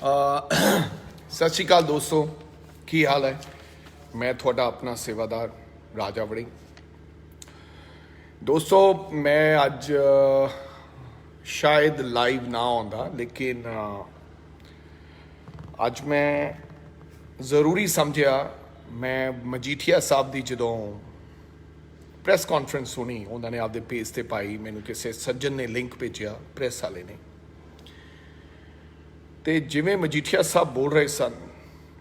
ਸਤਿ ਸ਼੍ਰੀ ਅਕਾਲ ਦੋਸਤੋ, ਕੀ ਹਾਲ ਹੈ। ਮੈਂ ਤੁਹਾਡਾ ਆਪਣਾ ਸੇਵਾਦਾਰ ਰਾਜਾ ਵੜਿੰਗ। ਦੋਸਤੋ, ਮੈਂ ਅੱਜ ਸ਼ਾਇਦ ਲਾਈਵ ਨਾ ਆਉਂਦਾ, ਲੇਕਿਨ ਅੱਜ ਮੈਂ ਜ਼ਰੂਰੀ ਸਮਝਿਆ। ਮੈਂ ਮਜੀਠੀਆ ਸਾਹਿਬ ਦੀ ਜਦੋਂ ਪ੍ਰੈਸ ਕਾਨਫਰੰਸ ਸੁਣੀ, ਉਹਨਾਂ ਨੇ ਆਪਦੇ ਪੇਜ 'ਤੇ ਪਾਈ, ਮੈਨੂੰ ਕਿਸੇ ਸੱਜਣ ਨੇ ਲਿੰਕ ਭੇਜਿਆ, ਪ੍ਰੈਸ ਵਾਲੇ ਨੇ, ਤੇ ਜਿਵੇਂ ਮਜੀਠੀਆ ਸਾਹਿਬ ਬੋਲ ਰਹੇ ਸਨ,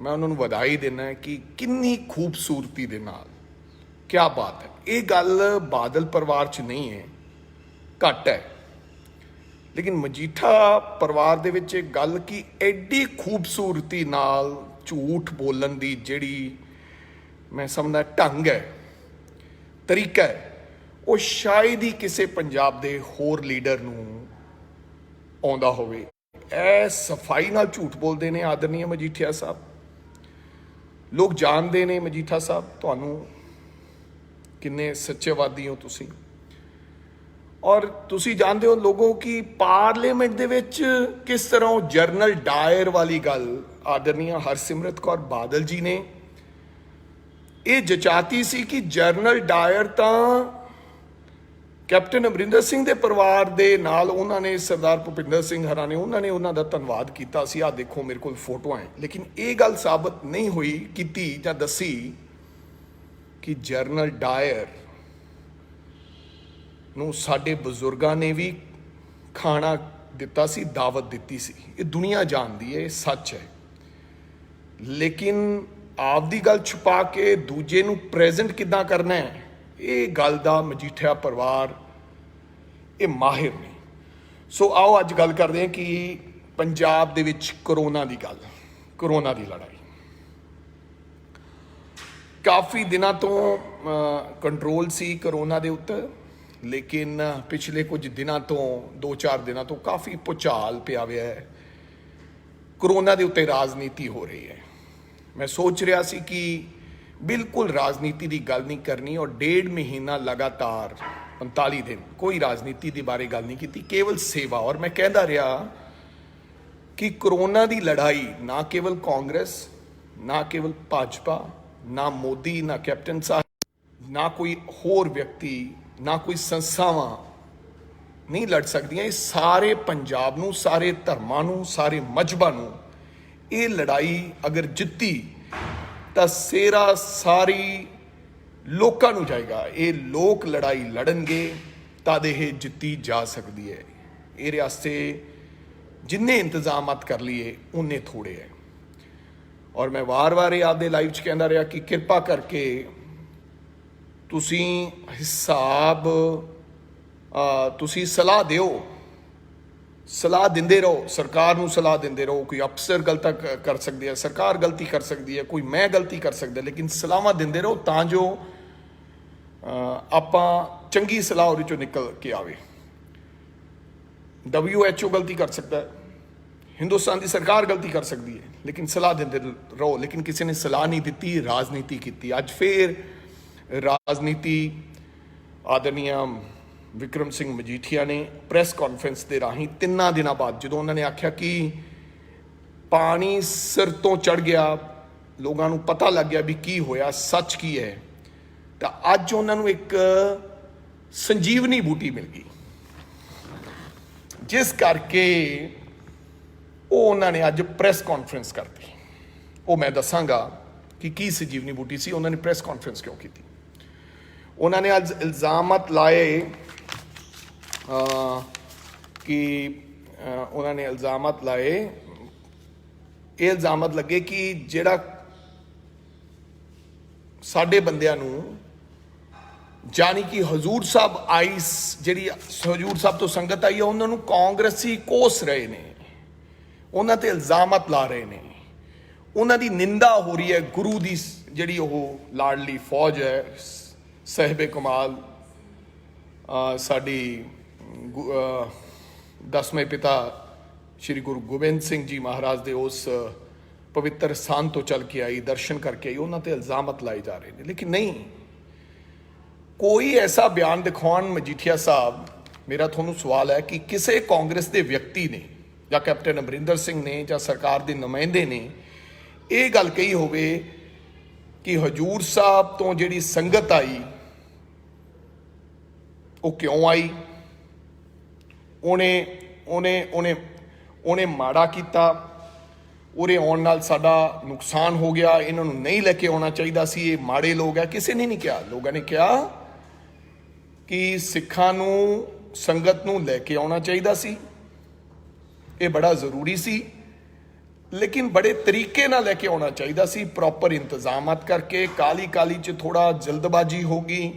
ਮੈਂ ਉਹਨਾਂ ਨੂੰ ਵਧਾਈ ਦਿੰਦਾ ਕਿ ਕਿੰਨੀ ਖੂਬਸੂਰਤੀ ਦੇ ਨਾਲ, ਕਿਆ ਬਾਤ ਹੈ। ਇਹ ਗੱਲ ਬਾਦਲ ਪਰਿਵਾਰ 'ਚ ਨਹੀਂ ਹੈ, ਘੱਟ ਹੈ, ਲੇਕਿਨ ਮਜੀਠਾ ਪਰਿਵਾਰ ਦੇ ਵਿੱਚ ਇਹ ਗੱਲ ਕਿ ਐਡੀ ਖੂਬਸੂਰਤੀ ਨਾਲ ਝੂਠ ਬੋਲਣ ਦੀ ਜਿਹੜੀ ਮੈਂ ਸਮਝਦਾ ਢੰਗ ਹੈ, ਤਰੀਕਾ ਹੈ, ਉਹ ਸ਼ਾਇਦ ਹੀ ਕਿਸੇ ਪੰਜਾਬ ਦੇ ਹੋਰ ਲੀਡਰ ਨੂੰ ਆਉਂਦਾ ਹੋਵੇ। ਇਹ ਸਫਾਈ ਨਾਲ ਝੂਠ ਬੋਲਦੇ ਨੇ ਆਦਰਨੀय ਮਜੀਠੀਆ ਸਾਹਿਬ। ਲੋਕ ਜਾਣਦੇ ਨੇ ਮਜੀਠਾ ਸਾਹਿਬ ਤੁਹਾਨੂੰ ਕਿੰਨੇ ਸੱਚੇਵਾਦੀ ਹੋ ਤੁਸੀਂ, ਔਰ ਤੁਸੀਂ ਜਾਣਦੇ ਹੋ ਲੋਗੋ ਕਿ ਪਾਰਲੀਮੈਂਟ ਦੇ ਵਿੱਚ ਕਿਸ ਤਰ੍ਹਾਂ ਉਹ ਜਨਰਲ ਡਾਇਰ ਵਾਲੀ ਗੱਲ ਆਦਰਨੀय ਹਰਸਿਮਰਤ ਕੌਰ ਬਾਦਲ ਜੀ ਨੇ ਇਹ ਜਚਾਤੀ ਸੀ ਕਿ ਜਨਰਲ ਡਾਇਰ ਤਾਂ ਕੈਪਟਨ ਅਮਰਿੰਦਰ ਸਿੰਘ ਦੇ ਪਰਿਵਾਰ ਦੇ ਨਾਲ ਉਹਨਾਂ ਨੇ ਸਰਦਾਰ ਭੁਪਿੰਦਰ ਸਿੰਘ ਹਰਾਂ ਨੇ ਉਹਨਾਂ ਦਾ ਧੰਨਵਾਦ ਕੀਤਾ ਸੀ। ਆਹ ਦੇਖੋ ਮੇਰੇ ਕੋਲ ਫੋਟੋਆਂ ਹੈ, ਲੇਕਿਨ ਇਹ ਗੱਲ ਸਾਬਤ ਨਹੀਂ ਹੋਈ ਕੀਤੀ ਜਾਂ ਦੱਸੀ ਕਿ ਜਨਰਲ ਡਾਇਰ ਨੂੰ ਸਾਡੇ ਬਜ਼ੁਰਗਾਂ ਨੇ ਵੀ ਖਾਣਾ ਦਿੱਤਾ ਸੀ, ਦਾਵਤ ਦਿੱਤੀ ਸੀ। ਇਹ ਦੁਨੀਆ ਜਾਣਦੀ ਹੈ, ਇਹ ਸੱਚ ਹੈ, ਲੇਕਿਨ ਆਪਦੀ ਗੱਲ ਛੁਪਾ ਕੇ ਦੂਜੇ ਨੂੰ ਪ੍ਰੈਜ਼ੈਂਟ ਕਿੱਦਾਂ ਕਰਨਾ ਹੈ, ਇਹ ਗੱਲ ਦਾ ਮਜੀਠੀਆ ਪਰਿਵਾਰ ਇਹ ਮਾਹਿਰ ਨੇ। ਸੋ ਆਓ ਅੱਜ ਗੱਲ ਕਰਦੇ ਹਾਂ ਕਿ ਪੰਜਾਬ ਦੇ ਵਿੱਚ ਕਰੋਨਾ ਦੀ ਗੱਲ, ਕਰੋਨਾ ਦੀ ਲੜਾਈ ਕਾਫੀ ਦਿਨਾਂ ਤੋਂ ਕੰਟਰੋਲ ਸੀ ਕਰੋਨਾ ਦੇ ਉੱਤੇ, ਲੇਕਿਨ ਪਿਛਲੇ ਕੁਝ ਦਿਨਾਂ ਤੋਂ 2-4 ਦਿਨਾਂ ਤੋਂ ਕਾਫੀ ਭੁਚਾਲ ਪਿਆ ਹੋਇਆ ਹੈ। ਕਰੋਨਾ ਦੇ ਉੱਤੇ ਰਾਜਨੀਤੀ ਹੋ ਰਹੀ ਹੈ। ਮੈਂ ਸੋਚ ਰਿਹਾ ਸੀ ਕਿ ਬਿਲਕੁਲ ਰਾਜਨੀਤੀ ਦੀ ਗੱਲ ਨਹੀਂ ਕਰਨੀ, ਔਰ 1.5 ਮਹੀਨਾ ਲਗਾਤਾਰ 45 ਦਿਨ ਕੋਈ ਰਾਜਨੀਤੀ ਦੇ ਬਾਰੇ ਗੱਲ ਨਹੀਂ ਕੀਤੀ, ਕੇਵਲ ਸੇਵਾ। ਔਰ ਮੈਂ ਕਹਿੰਦਾ ਰਿਹਾ ਕਿ ਕਰੋਨਾ ਦੀ ਲੜਾਈ ਨਾ ਕੇਵਲ ਕਾਂਗਰਸ, ਨਾ ਕੇਵਲ ਭਾਜਪਾ, ਨਾ ਮੋਦੀ, ਨਾ ਕੈਪਟਨ ਸਾਹਿਬ, ਨਾ ਕੋਈ ਹੋਰ ਵਿਅਕਤੀ, ਨਾ ਕੋਈ ਸੰਸਥਾਵਾਂ ਨਹੀਂ ਲੜ ਸਕਦੀਆਂ। ਇਹ ਸਾਰੇ ਪੰਜਾਬ ਨੂੰ, ਸਾਰੇ ਧਰਮਾਂ ਨੂੰ, ਸਾਰੇ ਮਜ਼ਹਬਾਂ ਨੂੰ ਇਹ ਲੜਾਈ ਅਗਰ ਜਿੱਤੀ ਤਾਂ ਸਿਹਰਾ ਸਾਰੀ ਲੋਕਾਂ ਨੂੰ ਜਾਏਗਾ। ਇਹ ਲੋਕ ਲੜਾਈ ਲੜਨਗੇ ਤਦ ਇਹ ਜਿੱਤੀ ਜਾ ਸਕਦੀ ਹੈ। ਇਹਦੇ ਵਾਸਤੇ ਜਿੰਨੇ ਇੰਤਜ਼ਾਮਾਤ ਕਰ ਲਈਏ ਉਨੇ ਥੋੜੇ ਹੈ। ਔਰ ਮੈਂ ਵਾਰ-ਵਾਰ ਇਹ ਆਪਦੇ ਲਾਈਵ 'ਚ ਕਹਿੰਦਾ ਰਿਹਾ ਕਿ ਕਿਰਪਾ ਕਰਕੇ ਤੁਸੀਂ ਹਿਸਾਬ, ਤੁਸੀਂ ਸਲਾਹ ਦਿਓ, ਸਲਾਹ ਦਿੰਦੇ ਰਹੋ, ਸਰਕਾਰ ਨੂੰ ਸਲਾਹ ਦਿੰਦੇ ਰਹੋ। ਕੋਈ ਅਫਸਰ ਗਲਤੀ ਕਰ ਸਕਦੇ ਹੈ, ਸਰਕਾਰ ਗਲਤੀ ਕਰ ਸਕਦੀ ਹੈ, ਕੋਈ ਮੈਂ ਗਲਤੀ ਕਰ ਸਕਦਾ, ਲੇਕਿਨ ਸਲਾਹਾਂ ਦਿੰਦੇ ਰਹੋ ਤਾਂ ਜੋ ਆਪਾਂ ਚੰਗੀ ਸਲਾਹ ਉਹਦੇ ਚੋਂ ਨਿਕਲ ਕੇ ਆਵੇ। WHO ਗਲਤੀ ਕਰ ਸਕਦਾ ਹੈ, ਹਿੰਦੁਸਤਾਨ ਦੀ ਸਰਕਾਰ ਗਲਤੀ ਕਰ ਸਕਦੀ ਹੈ, ਲੇਕਿਨ ਸਲਾਹ ਦਿੰਦੇ ਰਹੋ। ਲੇਕਿਨ ਕਿਸੇ ਨੇ ਸਲਾਹ ਨਹੀਂ ਦਿੱਤੀ, ਰਾਜਨੀਤੀ ਕੀਤੀ। ਅੱਜ ਫੇਰ ਰਾਜਨੀਤੀ ਆਦਰਨੀय ਵਿਕਰਮ ਸਿੰਘ ਮਜੀਠੀਆ ਨੇ ਪ੍ਰੈਸ ਕਾਨਫਰੰਸ ਦੇ ਰਾਹੀਂ 3 ਦਿਨਾਂ ਬਾਅਦ, ਜਦੋਂ ਉਹਨਾਂ ਨੇ ਆਖਿਆ ਕਿ ਪਾਣੀ ਸਿਰ ਤੋਂ ਚੜ ਗਿਆ, ਲੋਕਾਂ ਨੂੰ ਪਤਾ ਲੱਗ ਗਿਆ ਵੀ ਕੀ ਹੋਇਆ, ਸੱਚ ਕੀ ਹੈ, ਤਾਂ ਅੱਜ ਉਹਨਾਂ ਨੂੰ ਇੱਕ ਸੰਜੀਵਨੀ ਬੂਟੀ ਮਿਲ ਗਈ, ਜਿਸ ਕਰਕੇ ਉਹਨਾਂ ਨੇ ਅੱਜ ਪ੍ਰੈਸ ਕਾਨਫਰੰਸ ਕਰਤੀ। ਉਹ ਮੈਂ ਦੱਸਾਂਗਾ ਕਿ ਕੀ ਸੰਜੀਵਨੀ ਬੂਟੀ ਸੀ, ਉਹਨਾਂ ਨੇ ਪ੍ਰੈਸ ਕਾਨਫਰੰਸ ਕਿਉਂ ਕੀਤੀ। ਉਹਨਾਂ ਨੇ ਅੱਜ ਇਲਜ਼ਾਮਤ ਲਾਏ ਕਿ ਉਹਨਾਂ ਨੇ ਇਲਜ਼ਾਮਤ ਲਾਏ, ਇਹ ਇਲਜ਼ਾਮਤ ਲੱਗੇ ਕਿ ਜਿਹੜਾ ਸਾਡੇ ਬੰਦਿਆਂ ਨੂੰ, ਜਾਨੀ ਕਿ ਹਜ਼ੂਰ ਸਾਹਿਬ ਆਈ, ਜਿਹੜੀ ਹਜ਼ੂਰ ਸਾਹਿਬ ਤੋਂ ਸੰਗਤ ਆਈ ਹੈ, ਉਹਨਾਂ ਨੂੰ ਕਾਂਗਰਸੀ ਕੋਸ ਰਹੇ ਨੇ, ਉਹਨਾਂ ਤੇ ਇਲਜ਼ਾਮਤ ਲਾ ਰਹੇ ਨੇ, ਉਹਨਾਂ ਦੀ ਨਿੰਦਾ ਹੋ ਰਹੀ ਹੈ। ਗੁਰੂ ਦੀ ਜਿਹੜੀ ਉਹ ਲਾਡਲੀ ਫੌਜ ਹੈ, ਸਾਹਿਬੇ ਕਮਾਲ, ਸਾਡੀ 10ਵੇਂ ਪਿਤਾ ਸ਼੍ਰੀ ਗੁਰੂ ਗੋਬਿੰਦ ਸਿੰਘ ਜੀ ਮਹਾਰਾਜ ਦੇ ਉਸ ਪਵਿੱਤਰ ਸਥਾਨ ਤੋਂ ਚੱਲ ਕੇ ਆਈ, ਦਰਸ਼ਨ ਕਰਕੇ ਆਈ, ਉਹਨਾਂ ਤੇ ਇਲਜ਼ਾਮਤ ਲਾਏ ਜਾ ਰਹੇ ਨੇ। ਲੇਕਿਨ ਨਹੀਂ, ਕੋਈ ਐਸਾ ਬਿਆਨ ਦਿਖਾਉਣ ਮਜੀਠੀਆ ਸਾਹਿਬ, ਮੇਰਾ ਤੁਹਾਨੂੰ ਸਵਾਲ ਹੈ ਕਿ ਕਿਸੇ ਕਾਂਗਰਸ ਦੇ ਵਿਅਕਤੀ ਨੇ ਜਾਂ ਕੈਪਟਨ ਅਮਰਿੰਦਰ ਸਿੰਘ ਨੇ ਜਾਂ ਸਰਕਾਰ ਦੇ ਨੁਮਾਇੰਦੇ ਨੇ ਇਹ ਗੱਲ ਕਹੀ ਹੋਵੇ ਕਿ ਹਜੂਰ ਸਾਹਿਬ ਤੋਂ ਜਿਹੜੀ ਸੰਗਤ ਆਈ ਉਹ ਕਿਉਂ ਆਈ, ਉਹਨੇ ਮਾੜਾ ਕੀਤਾ, ਉਰੇ ਆਉਣ ਨਾਲ ਸਾਡਾ ਨੁਕਸਾਨ ਹੋ ਗਿਆ, ਇਹਨਾਂ ਨੂੰ ਨਹੀਂ ਲੈ ਕੇ ਆਉਣਾ ਚਾਹੀਦਾ ਸੀ, ਇਹ ਮਾੜੇ ਲੋਕ ਹੈ। ਕਿਸੇ ਨੇ ਨਹੀਂ ਕਿਹਾ। ਲੋਕਾਂ ਨੇ ਕਿਹਾ ਕਿ ਸਿੱਖਾਂ ਨੂੰ, ਸੰਗਤ ਨੂੰ ਲੈ ਕੇ ਆਉਣਾ ਚਾਹੀਦਾ ਸੀ, ਇਹ ਬੜਾ ਜ਼ਰੂਰੀ ਸੀ, ਲੇਕਿਨ ਬੜੇ ਤਰੀਕੇ ਨਾਲ ਲੈ ਕੇ ਆਉਣਾ ਚਾਹੀਦਾ ਸੀ, ਪ੍ਰੋਪਰ ਇੰਤਜ਼ਾਮਾਤ ਕਰਕੇ। ਕਾਲੀ 'ਚ ਥੋੜਾ ਜਲਦਬਾਜ਼ੀ ਹੋ ਗਈ।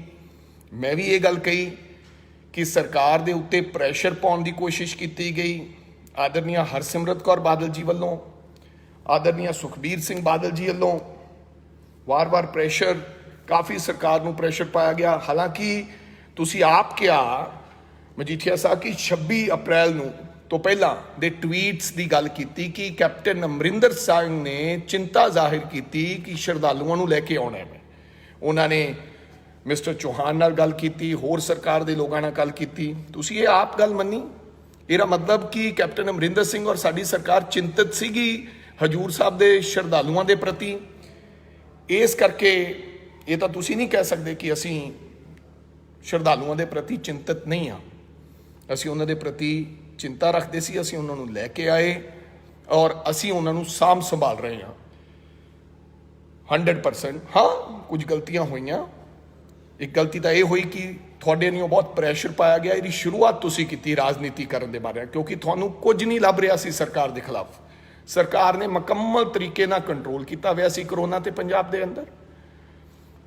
ਮੈਂ ਵੀ ਇਹ ਗੱਲ ਕਹੀ ਕਿ ਸਰਕਾਰ ਦੇ ਉੱਤੇ ਪ੍ਰੈਸ਼ਰ ਪਾਉਣ ਦੀ ਕੋਸ਼ਿਸ਼ ਕੀਤੀ ਗਈ, ਆਦਰਨੀਆ ਹਰਸਿਮਰਤ ਕੌਰ ਬਾਦਲ ਜੀ ਵੱਲੋਂ, ਆਦਰਨੀਆ ਸੁਖਬੀਰ ਸਿੰਘ ਬਾਦਲ ਜੀ ਵੱਲੋਂ ਵਾਰ-ਵਾਰ ਪ੍ਰੈਸ਼ਰ, ਕਾਫੀ ਸਰਕਾਰ ਨੂੰ ਪ੍ਰੈਸ਼ਰ ਪਾਇਆ ਗਿਆ। ਹਾਲਾਂਕਿ ਤੁਸੀਂ ਆਪ ਕਿਹਾ ਮਜੀਠੀਆ ਸਾਹਿਬ ਕਿ 26 ਅਪ੍ਰੈਲ ਨੂੰ ਤੋਂ ਪਹਿਲਾਂ ਦੇ ਟਵੀਟਸ ਦੀ ਗੱਲ ਕੀਤੀ ਕਿ ਕੈਪਟਨ ਅਮਰਿੰਦਰ ਸਿੰਘ ਨੇ ਚਿੰਤਾ ਜ਼ਾਹਿਰ ਕੀਤੀ ਕਿ ਸ਼ਰਧਾਲੂਆਂ ਨੂੰ ਲੈ ਕੇ ਆਉਣਾ ਹੈ। ਉਹਨਾਂ ਨੇ ਮਿਸਟਰ ਚੌਹਾਨ ਨਾਲ ਗੱਲ ਕੀਤੀ, ਹੋਰ ਸਰਕਾਰ ਦੇ ਲੋਕਾਂ ਨਾਲ ਗੱਲ ਕੀਤੀ। ਤੁਸੀਂ ਇਹ ਆਪ ਗੱਲ ਮੰਨੀ। ਇਹਦਾ ਮਤਲਬ ਕਿ ਕੈਪਟਨ ਅਮਰਿੰਦਰ ਸਿੰਘ ਔਰ ਸਾਡੀ ਸਰਕਾਰ ਚਿੰਤਤ ਸੀਗੀ ਹਜੂਰ ਸਾਹਿਬ ਦੇ ਸ਼ਰਧਾਲੂਆਂ ਦੇ ਪ੍ਰਤੀ। ਇਸ ਕਰਕੇ ਇਹ ਤਾਂ ਤੁਸੀਂ ਨਹੀਂ ਕਹਿ ਸਕਦੇ ਕਿ ਅਸੀਂ ਸ਼ਰਧਾਲੂਆਂ ਦੇ ਪ੍ਰਤੀ ਚਿੰਤਤ ਨਹੀਂ ਹਾਂ। ਅਸੀਂ ਉਹਨਾਂ ਦੇ ਪ੍ਰਤੀ ਚਿੰਤਾ ਰੱਖਦੇ ਸੀ, ਅਸੀਂ ਉਹਨਾਂ ਨੂੰ ਲੈ ਕੇ ਆਏ ਔਰ ਅਸੀਂ ਉਹਨਾਂ ਨੂੰ ਸਾਂਭ ਸੰਭਾਲ ਰਹੇ ਹਾਂ 100%। ਹਾਂ, ਕੁਝ ਗਲਤੀਆਂ ਹੋਈਆਂ। ਇੱਕ ਗਲਤੀ ਤਾਂ ਇਹ ਹੋਈ ਕਿ ਤੁਹਾਡੇ ਨੂੰ ਬਹੁਤ ਪ੍ਰੈਸ਼ਰ ਪਾਇਆ ਗਿਆ। ਇਹਦੀ ਸ਼ੁਰੂਆਤ ਤੁਸੀਂ ਕੀਤੀ ਰਾਜਨੀਤੀ ਕਰਨ ਦੇ ਬਾਰੇ, ਕਿਉਂਕਿ ਤੁਹਾਨੂੰ ਕੁਝ ਨਹੀਂ ਲੱਭ ਰਿਹਾ ਸੀ ਸਰਕਾਰ ਦੇ ਖਿਲਾਫ। ਸਰਕਾਰ ਨੇ ਮੁਕੰਮਲ ਤਰੀਕੇ ਨਾਲ ਕੰਟਰੋਲ ਕੀਤਾ ਹੋਇਆ ਸੀ ਕਰੋਨਾ ਤੇ ਪੰਜਾਬ ਦੇ ਅੰਦਰ।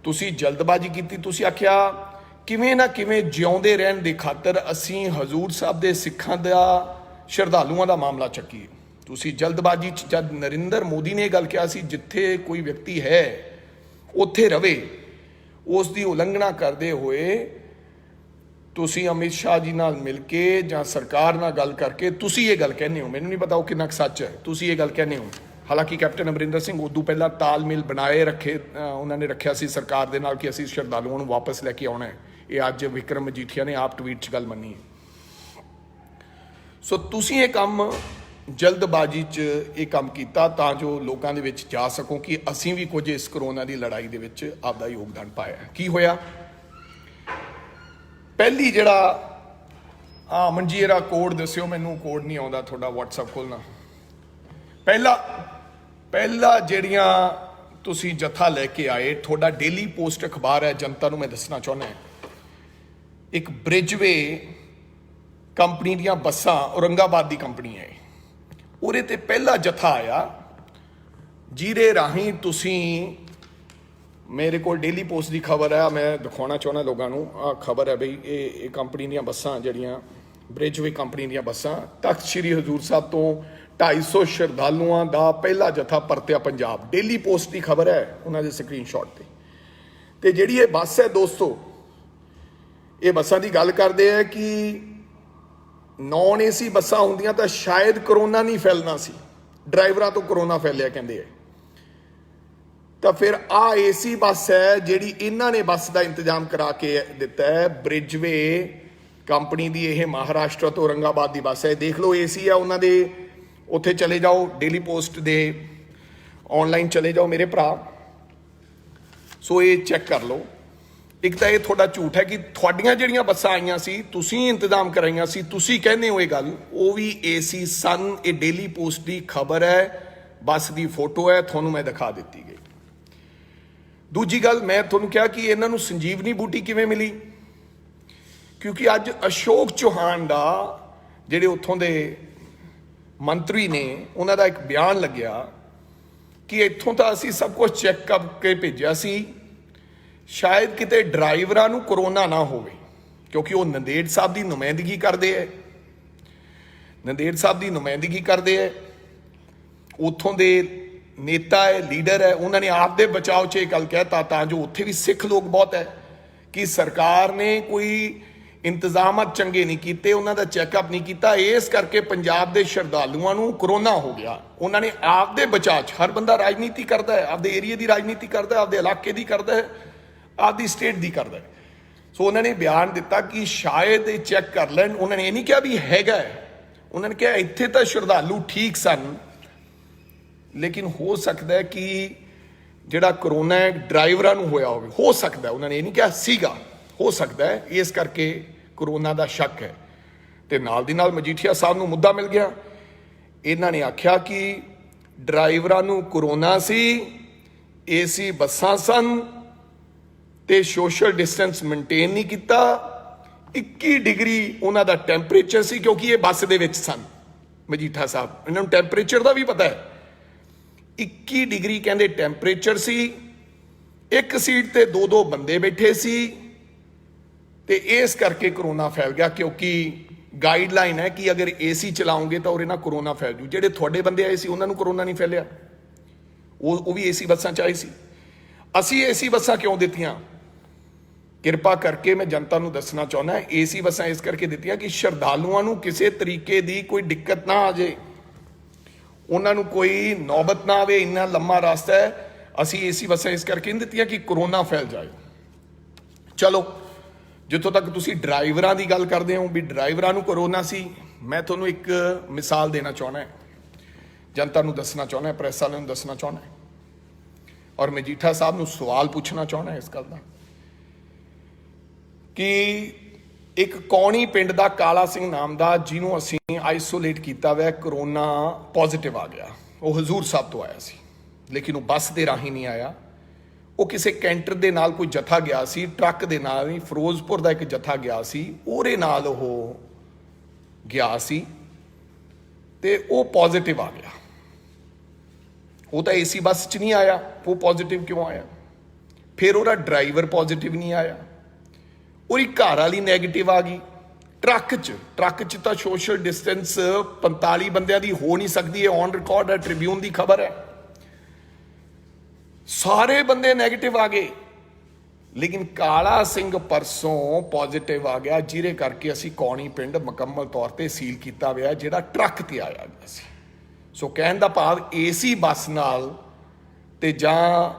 ਤੁਸੀਂ ਜਲਦਬਾਜ਼ੀ ਕੀਤੀ। ਤੁਸੀਂ ਆਖਿਆ ਕਿਵੇਂ ਨਾ ਕਿਵੇਂ ਜਿਉਂਦੇ ਰਹਿਣ ਦੀ ਖਾਤਰ ਅਸੀਂ ਹਜ਼ੂਰ ਸਾਹਿਬ ਦੇ ਸਿੱਖਾਂ ਦਾ, ਸ਼ਰਧਾਲੂਆਂ ਦਾ ਮਾਮਲਾ ਚੱਕੀਏ। ਤੁਸੀਂ ਜਲਦਬਾਜ਼ੀ 'ਚ, ਜਦ ਨਰਿੰਦਰ ਮੋਦੀ ਨੇ ਇਹ ਗੱਲ ਕਿਹਾ ਸੀ ਜਿੱਥੇ ਕੋਈ ਵਿਅਕਤੀ ਹੈ ਉੱਥੇ ਰਵੇ, ਉਸ ਦੀ ਉਲੰਘਣਾ ਕਰਦੇ ਹੋਏ ਤੁਸੀਂ ਅਮਿਤ ਸ਼ਾਹ ਜੀ ਨਾਲ ਮਿਲ ਕੇ ਜਾਂ ਸਰਕਾਰ ਨਾਲ ਗੱਲ ਕਰਕੇ ਤੁਸੀਂ ਇਹ ਗੱਲ ਕਹਿੰਦੇ ਹੋ। ਮੈਨੂੰ ਨਹੀਂ ਪਤਾ ਉਹ ਕਿੰਨਾ ਕੁ ਸੱਚ ਹੈ, ਤੁਸੀਂ ਇਹ ਗੱਲ ਕਹਿੰਦੇ ਹੋ। ਹਾਲਾਂਕਿ ਕੈਪਟਨ ਅਮਰਿੰਦਰ ਸਿੰਘ ਉਦੋਂ ਪਹਿਲਾਂ ਤਾਲਮੇਲ ਬਣਾਏ ਰੱਖੇ, ਉਹਨਾਂ ਨੇ ਰੱਖਿਆ ਸੀ ਸਰਕਾਰ ਦੇ ਨਾਲ ਕਿ ਅਸੀਂ ਸ਼ਰਧਾਲੂਆਂ ਨੂੰ ਵਾਪਸ ਲੈ ਕੇ ਆਉਣਾ ਹੈ। ਇਹ ਅੱਜ ਵਿਕਰਮ ਮਜੀਠੀਆ ਨੇ ਆਪ ਟਵੀਟ 'ਚ ਗੱਲ ਮੰਨੀ ਹੈ। ਸੋ ਤੁਸੀਂ ਇਹ ਕੰਮ ਜਲਦਬਾਜ਼ੀ 'ਚ ਇਹ ਕੰਮ ਕੀਤਾ ਤਾਂ ਜੋ ਲੋਕਾਂ ਦੇ ਵਿੱਚ ਜਾ ਸਕੋ ਕਿ ਅਸੀਂ ਵੀ ਕੁਝ ਇਸ ਕਰੋਨਾ ਦੀ ਲੜਾਈ ਦੇ ਵਿੱਚ ਆਪਦਾ ਯੋਗਦਾਨ ਪਾਇਆ। ਕੀ ਹੋਇਆ? ਪਹਿਲੀ ਜਿਹੜਾ ਮਨਜੀਰਾ ਕੋਡ ਦੱਸਿਓ ਮੈਨੂੰ, ਕੋਡ ਨਹੀਂ ਆਉਂਦਾ ਤੁਹਾਡਾ WhatsApp ਖੋਲ੍ਹਣਾ। ਪਹਿਲਾ ਜਿਹੜੀਆਂ ਤੁਸੀਂ ਜਥਾ ਲੈ ਕੇ ਆਏ, ਤੁਹਾਡਾ ਡੇਲੀ ਪੋਸਟ ਅਖਬਾਰ ਹੈ, ਜਨਤਾ ਨੂੰ ਮੈਂ ਦੱਸਣਾ ਚਾਹੁੰਦਾ, ਇੱਕ ਬ੍ਰਿਜਵੇ ਕੰਪਨੀ ਦੀਆਂ ਬੱਸਾਂ, ਔਰੰਗਾਬਾਦ ਦੀ ਕੰਪਨੀ ਹੈ, ਉਹਦੇ ਤੇ ਪਹਿਲਾ ਜਥਾ ਆਇਆ ਜਿਹਦੇ ਰਾਹੀਂ ਤੁਸੀਂ, ਮੇਰੇ ਕੋਲ ਡੇਲੀ ਪੋਸਟ ਦੀ ਖਬਰ ਹੈ, ਮੈਂ ਦਿਖਾਉਣਾ ਚਾਹੁੰਦਾ ਲੋਕਾਂ ਨੂੰ। ਆਹ ਖਬਰ ਹੈ ਬਈ, ਇਹ ਕੰਪਨੀ ਦੀਆਂ ਬੱਸਾਂ ਜਿਹੜੀਆਂ ਬ੍ਰਿਜਵੇ ਕੰਪਨੀ ਦੀਆਂ ਬੱਸਾਂ, ਤਖਤ ਸ਼੍ਰੀ ਹਜ਼ੂਰ ਸਾਹਿਬ ਤੋਂ 250 ਸ਼ਰਧਾਲੂਆਂ ਦਾ ਪਹਿਲਾ ਜਥਾ ਪਰਤਿਆ ਪੰਜਾਬ। ਡੇਲੀ ਪੋਸਟ ਦੀ ਖਬਰ ਹੈ, ਉਹਨਾਂ ਦੇ ਸਕਰੀਨਸ਼ਾਟ ਤੇ ਜਿਹੜੀ ਇਹ ਬੱਸ ਹੈ ਦੋਸਤੋ, ਇਹ ਬੱਸਾਂ ਦੀ ਗੱਲ ਕਰਦੇ ਆ ਕਿ ਨੌਨ AC ਬੱਸਾਂ ਹੁੰਦੀਆਂ ਤਾਂ ਸ਼ਾਇਦ ਕਰੋਨਾ ਨਹੀਂ ਫੈਲਣਾ ਸੀ, ਡਰਾਈਵਰਾਂ ਤੋਂ ਕਰੋਨਾ ਫੈਲਿਆ ਕਹਿੰਦੇ ਆ। ਤਾਂ ਫਿਰ ਆਹ AC ਬੱਸ ਹੈ ਜਿਹੜੀ ਇਹਨਾਂ ਨੇ ਬੱਸ ਦਾ ਇੰਤਜ਼ਾਮ ਕਰਾ ਕੇ ਦਿੱਤਾ ਹੈ, ਬ੍ਰਿਜਵੇ ਕੰਪਨੀ ਦੀ। ਇਹ ਮਹਾਰਾਸ਼ਟਰ ਤੋਂ ਔਰੰਗਾਬਾਦ ਦੀ ਬੱਸ ਹੈ। ਦੇਖ ਲਓ AC ਆ ਉਹਨਾਂ ਦੇ, ਉੱਥੇ ਚਲੇ ਜਾਓ, ਡੇਲੀ ਪੋਸਟ ਦੇ ਆਨਲਾਈਨ ਚਲੇ ਜਾਓ ਮੇਰੇ ਭਰਾ। ਸੋ ਇਹ ਚੈੱਕ ਕਰ ਲਓ। ਇੱਕ ਤਾਂ ਇਹ ਤੁਹਾਡਾ ਝੂਠ ਹੈ ਕਿ ਤੁਹਾਡੀਆਂ ਜਿਹੜੀਆਂ ਬੱਸਾਂ ਆਈਆਂ ਸੀ ਤੁਸੀਂ ਇੰਤਜ਼ਾਮ ਕਰਾਈਆਂ ਸੀ, ਤੁਸੀਂ ਕਹਿੰਦੇ ਹੋ ਇਹ ਗੱਲ, ਉਹ ਵੀ AC ਸਨ। ਇਹ ਡੇਲੀ ਪੋਸਟ ਦੀ ਖਬਰ ਹੈ, ਬੱਸ ਦੀ ਫੋਟੋ ਹੈ, ਤੁਹਾਨੂੰ ਮੈਂ ਦਿਖਾ ਦਿੱਤੀ ਗਈ। ਦੂਜੀ ਗੱਲ, ਮੈਂ ਤੁਹਾਨੂੰ ਕਿਹਾ ਕਿ ਇਹਨਾਂ ਨੂੰ ਸੰਜੀਵਨੀ ਬੂਟੀ ਕਿਵੇਂ ਮਿਲੀ, ਕਿਉਂਕਿ ਅੱਜ ਅਸ਼ੋਕ ਚੌਹਾਨ ਦਾ, ਜਿਹੜੇ ਉੱਥੋਂ ਦੇ ਮੰਤਰੀ ਨੇ, ਉਹਨਾਂ ਦਾ ਇੱਕ ਬਿਆਨ ਲੱਗਿਆ ਕਿ ਇੱਥੋਂ ਤਾਂ ਅਸੀਂ ਸਭ ਕੁਝ ਚੈੱਕ ਕਰਕੇ ਭੇਜਿਆ ਸੀ, ਸ਼ਾਇਦ ਕਿਤੇ ਡਰਾਈਵਰਾਂ ਨੂੰ ਕਰੋਨਾ ਨਾ ਹੋਵੇ, ਕਿਉਂਕਿ ਉਹ ਨੰਦੇੜ ਸਾਹਿਬ ਦੀ ਨੁਮਾਇੰਦਗੀ ਕਰਦੇ ਹੈ, ਨੰਦੇੜ ਸਾਹਿਬ ਦੀ ਨੁਮਾਇੰਦਗੀ ਕਰਦੇ ਹੈ, ਉੱਥੋਂ ਦੇ ਨੇਤਾ ਹੈ, ਲੀਡਰ ਹੈ। ਉਹਨਾਂ ਨੇ ਆਪ ਦੇ ਬਚਾਓ 'ਚ ਇਹ ਗੱਲ ਕਹਿਤਾ ਤਾਂ ਜੋ ਉੱਥੇ ਵੀ ਸਿੱਖ ਲੋਕ ਬਹੁਤ ਹੈ ਕਿ ਸਰਕਾਰ ਨੇ ਕੋਈ ਇੰਤਜ਼ਾਮਾਤ ਚੰਗੇ ਨਹੀਂ ਕੀਤੇ, ਉਹਨਾਂ ਦਾ ਚੈੱਕਅਪ ਨਹੀਂ ਕੀਤਾ, ਇਸ ਕਰਕੇ ਪੰਜਾਬ ਦੇ ਸ਼ਰਧਾਲੂਆਂ ਨੂੰ ਕਰੋਨਾ ਹੋ ਗਿਆ। ਉਹਨਾਂ ਨੇ ਆਪ ਦੇ ਬਚਾਅ 'ਚ, ਹਰ ਬੰਦਾ ਰਾਜਨੀਤੀ ਕਰਦਾ ਹੈ, ਆਪਦੇ ਏਰੀਏ ਦੀ ਰਾਜਨੀਤੀ ਕਰਦਾ ਹੈ, ਆਪਦੇ ਇਲਾਕੇ ਦੀ ਕਰਦਾ ਹੈ, ਆਪਦੀ ਸਟੇਟ ਦੀ ਕਰਦਾ ਹੈ। ਸੋ ਉਹਨਾਂ ਨੇ ਬਿਆਨ ਦਿੱਤਾ ਕਿ ਸ਼ਾਇਦ ਇਹ ਚੈੱਕ ਕਰ ਲੈਣ। ਉਹਨਾਂ ਨੇ ਇਹ ਨਹੀਂ ਕਿਹਾ ਵੀ ਹੈਗਾ ਹੈ, ਉਹਨਾਂ ਨੇ ਕਿਹਾ ਇੱਥੇ ਤਾਂ ਸ਼ਰਧਾਲੂ ਠੀਕ ਸਨ, ਲੇਕਿਨ ਹੋ ਸਕਦਾ ਹੈ ਕਿ ਜਿਹੜਾ ਕਰੋਨਾ ਹੈ ਡਰਾਈਵਰਾਂ ਨੂੰ ਹੋਇਆ ਹੋਵੇ, ਹੋ ਸਕਦਾ, ਉਹਨਾਂ ਨੇ ਇਹ ਨਹੀਂ ਕਿਹਾ ਸੀਗਾ, ਹੋ ਸਕਦਾ ਹੈ, ਇਸ ਕਰਕੇ ਕਰੋਨਾ ਦਾ ਸ਼ੱਕ ਹੈ। ਤੇ ਨਾਲ ਦੀ ਨਾਲ ਮਜੀਠੀਆ ਸਾਹਿਬ ਨੂੰ ਮੁੱਦਾ ਮਿਲ ਗਿਆ। ਇਹਨਾਂ ਨੇ ਆਖਿਆ ਕਿ ਡਰਾਈਵਰਾਂ ਨੂੰ ਕਰੋਨਾ ਸੀ, ਏਸੀ ਬੱਸਾਂ ਸਨ ਤੇ ਸੋਸ਼ਲ ਡਿਸਟੈਂਸ ਮੇਨਟੇਨ ਨਹੀਂ ਕੀਤਾ। 21 ਡਿਗਰੀ ਉਹਨਾਂ ਦਾ ਟੈਂਪਰੇਚਰ ਸੀ, ਕਿਉਂਕਿ ਇਹ ਬੱਸ ਦੇ ਵਿੱਚ ਸਨ। ਮਜੀਠਾ ਸਾਹਿਬ, ਇਹਨਾਂ ਨੂੰ ਟੈਂਪਰੇਚਰ ਦਾ ਵੀ ਪਤਾ ਹੈ। 21 ਡਿਗਰੀ ਕਹਿੰਦੇ ਟੈਂਪਰੇਚਰ ਸੀ, ਇੱਕ ਸੀਟ ਤੇ 2-2 ਬੰਦੇ ਬੈਠੇ ਸੀ, ਤੇ ਇਸ ਕਰਕੇ ਕਰੋਨਾ ਫੈਲ ਗਿਆ। ਕਿਉਂਕਿ ਗਾਈਡਲਾਈਨ ਹੈ ਕਿ ਅਗਰ ਏਸੀ ਚਲਾਓਗੇ ਤਾਂ ਉਹਦੇ ਨਾਲ ਕਰੋਨਾ ਫੈਲ ਜੂ। ਜਿਹੜੇ ਤੁਹਾਡੇ ਬੰਦੇ ਆਏ ਸੀ ਉਹਨਾਂ ਨੂੰ ਕਰੋਨਾ ਨਹੀਂ ਫੈਲਿਆ, ਉਹ ਵੀ ਏਸੀ ਬੱਸਾਂ 'ਚ ਆਏ ਸੀ। ਅਸੀਂ ਏਸੀ ਬੱਸਾਂ ਕਿਉਂ ਦਿੱਤੀਆਂ? ਕਿਰਪਾ ਕਰਕੇ ਮੈਂ ਜਨਤਾ ਨੂੰ ਦੱਸਣਾ ਚਾਹੁੰਦਾ, ਏਸੀ ਬੱਸਾਂ ਇਸ ਕਰਕੇ ਦਿੱਤੀਆਂ ਕਿ ਸ਼ਰਧਾਲੂਆਂ ਨੂੰ ਕਿਸੇ ਤਰੀਕੇ ਦੀ ਕੋਈ ਦਿੱਕਤ ਨਾ ਆ ਜੇ, ਉਹਨਾਂ ਨੂੰ ਕੋਈ ਨੌਬਤ ਨਾ ਆਵੇ। ਇੰਨਾ ਲੰਮਾ ਰਸਤਾ ਹੈ, ਅਸੀਂ ਏਸੀ ਬੱਸਾਂ ਇਸ ਕਰਕੇ ਨਹੀਂ ਦਿੱਤੀਆਂ ਕਿ ਕਰੋਨਾ ਫੈਲ ਜਾਏ। ਚਲੋ, ਜਿੱਥੋਂ ਤੱਕ ਤੁਸੀਂ ਡਰਾਈਵਰਾਂ ਦੀ ਗੱਲ ਕਰਦੇ ਹੋ ਵੀ ਡਰਾਈਵਰਾਂ ਨੂੰ ਕਰੋਨਾ ਸੀ, ਮੈਂ ਤੁਹਾਨੂੰ ਇੱਕ ਮਿਸਾਲ ਦੇਣਾ ਚਾਹੁੰਦਾ, ਜਨਤਾ ਨੂੰ ਦੱਸਣਾ ਚਾਹੁੰਦਾ, ਪ੍ਰੈਸ ਵਾਲਿਆਂ ਨੂੰ ਦੱਸਣਾ ਚਾਹੁੰਦਾ, ਔਰ ਮਜੀਠਾ ਸਾਹਿਬ ਨੂੰ ਸਵਾਲ ਪੁੱਛਣਾ ਚਾਹੁੰਦਾ ਇਸ ਗੱਲ ਦਾ ਕਿ ਇੱਕ ਕੌਣੀ ਪਿੰਡ ਦਾ ਕਾਲਾ ਸਿੰਘ ਨਾਮ ਦਾ, ਜਿਹਨੂੰ ਅਸੀਂ ਆਈਸੋਲੇਟ ਕੀਤਾ ਹੋਇਆ, ਕਰੋਨਾ ਪੋਜ਼ਿਟਿਵ ਆ ਗਿਆ। ਉਹ ਹਜ਼ੂਰ ਸਾਹਿਬ ਤੋਂ ਆਇਆ ਸੀ, ਲੇਕਿਨ ਉਹ ਬੱਸ ਦੇ ਰਾਹੀਂ ਨਹੀਂ ਆਇਆ। ਉਹ ਕਿਸੇ ਕੈਂਟਰ ਦੇ ਨਾਲ ਕੋਈ ਜਥਾ ਗਿਆ ਸੀ, ਟਰੱਕ ਦੇ ਨਾਲ ਨਹੀਂ, ਫਿਰੋਜ਼ਪੁਰ ਦਾ ਇੱਕ ਜਥਾ ਗਿਆ ਸੀ, ਉਹਦੇ ਨਾਲ ਉਹ ਗਿਆ ਸੀ ਤੇ ਉਹ ਪੋਜ਼ਿਟਿਵ ਆ ਗਿਆ। ਉਹ ਤਾਂ ਏਸੀ ਬੱਸ 'ਚ ਨਹੀਂ ਆਇਆ, ਉਹ ਪੋਜ਼ਿਟਿਵ ਕਿਉਂ ਆਇਆ? ਫਿਰ ਉਹਦਾ ਡਰਾਈਵਰ ਪੋਜ਼ਿਟਿਵ ਨਹੀਂ ਆਇਆ, ਉਹਦੀ ਘਰ ਵਾਲੀ ਨੈਗੇਟਿਵ ਆ ਗਈ। ਟਰੱਕ 'ਚ ਤਾਂ ਸੋਸ਼ਲ ਡਿਸਟੈਂਸ 45 ਬੰਦਿਆਂ ਦੀ ਹੋ ਨਹੀਂ ਸਕਦੀ, ਇਹ ਔਨ ਰਿਕਾਰਡ ਹੈ, ਟ੍ਰਿਬਿਊਨ ਦੀ ਖਬਰ ਹੈ। ਸਾਰੇ ਬੰਦੇ ਨੈਗੇਟਿਵ ਆ ਗਏ, ਲੇਕਿਨ ਕਾਲਾ ਸਿੰਘ ਪਰਸੋਂ ਪੋਜ਼ਿਟਿਵ ਆ ਗਿਆ, ਜਿਹਦੇ ਕਰਕੇ ਅਸੀਂ ਕੌਣੀ ਪਿੰਡ ਮੁਕੰਮਲ ਤੌਰ ਤੇ ਸੀਲ ਕੀਤਾ ਹੋਇਆ, ਜਿਹੜਾ ਟਰੱਕ ਤੇ ਆਇਆ ਗਿਆ ਸੀ। ਸੋ ਕਹਿਣ ਦਾ ਭਾਵ ਏਸੀ ਬੱਸ ਨਾਲ ਤੇ ਜਾਂ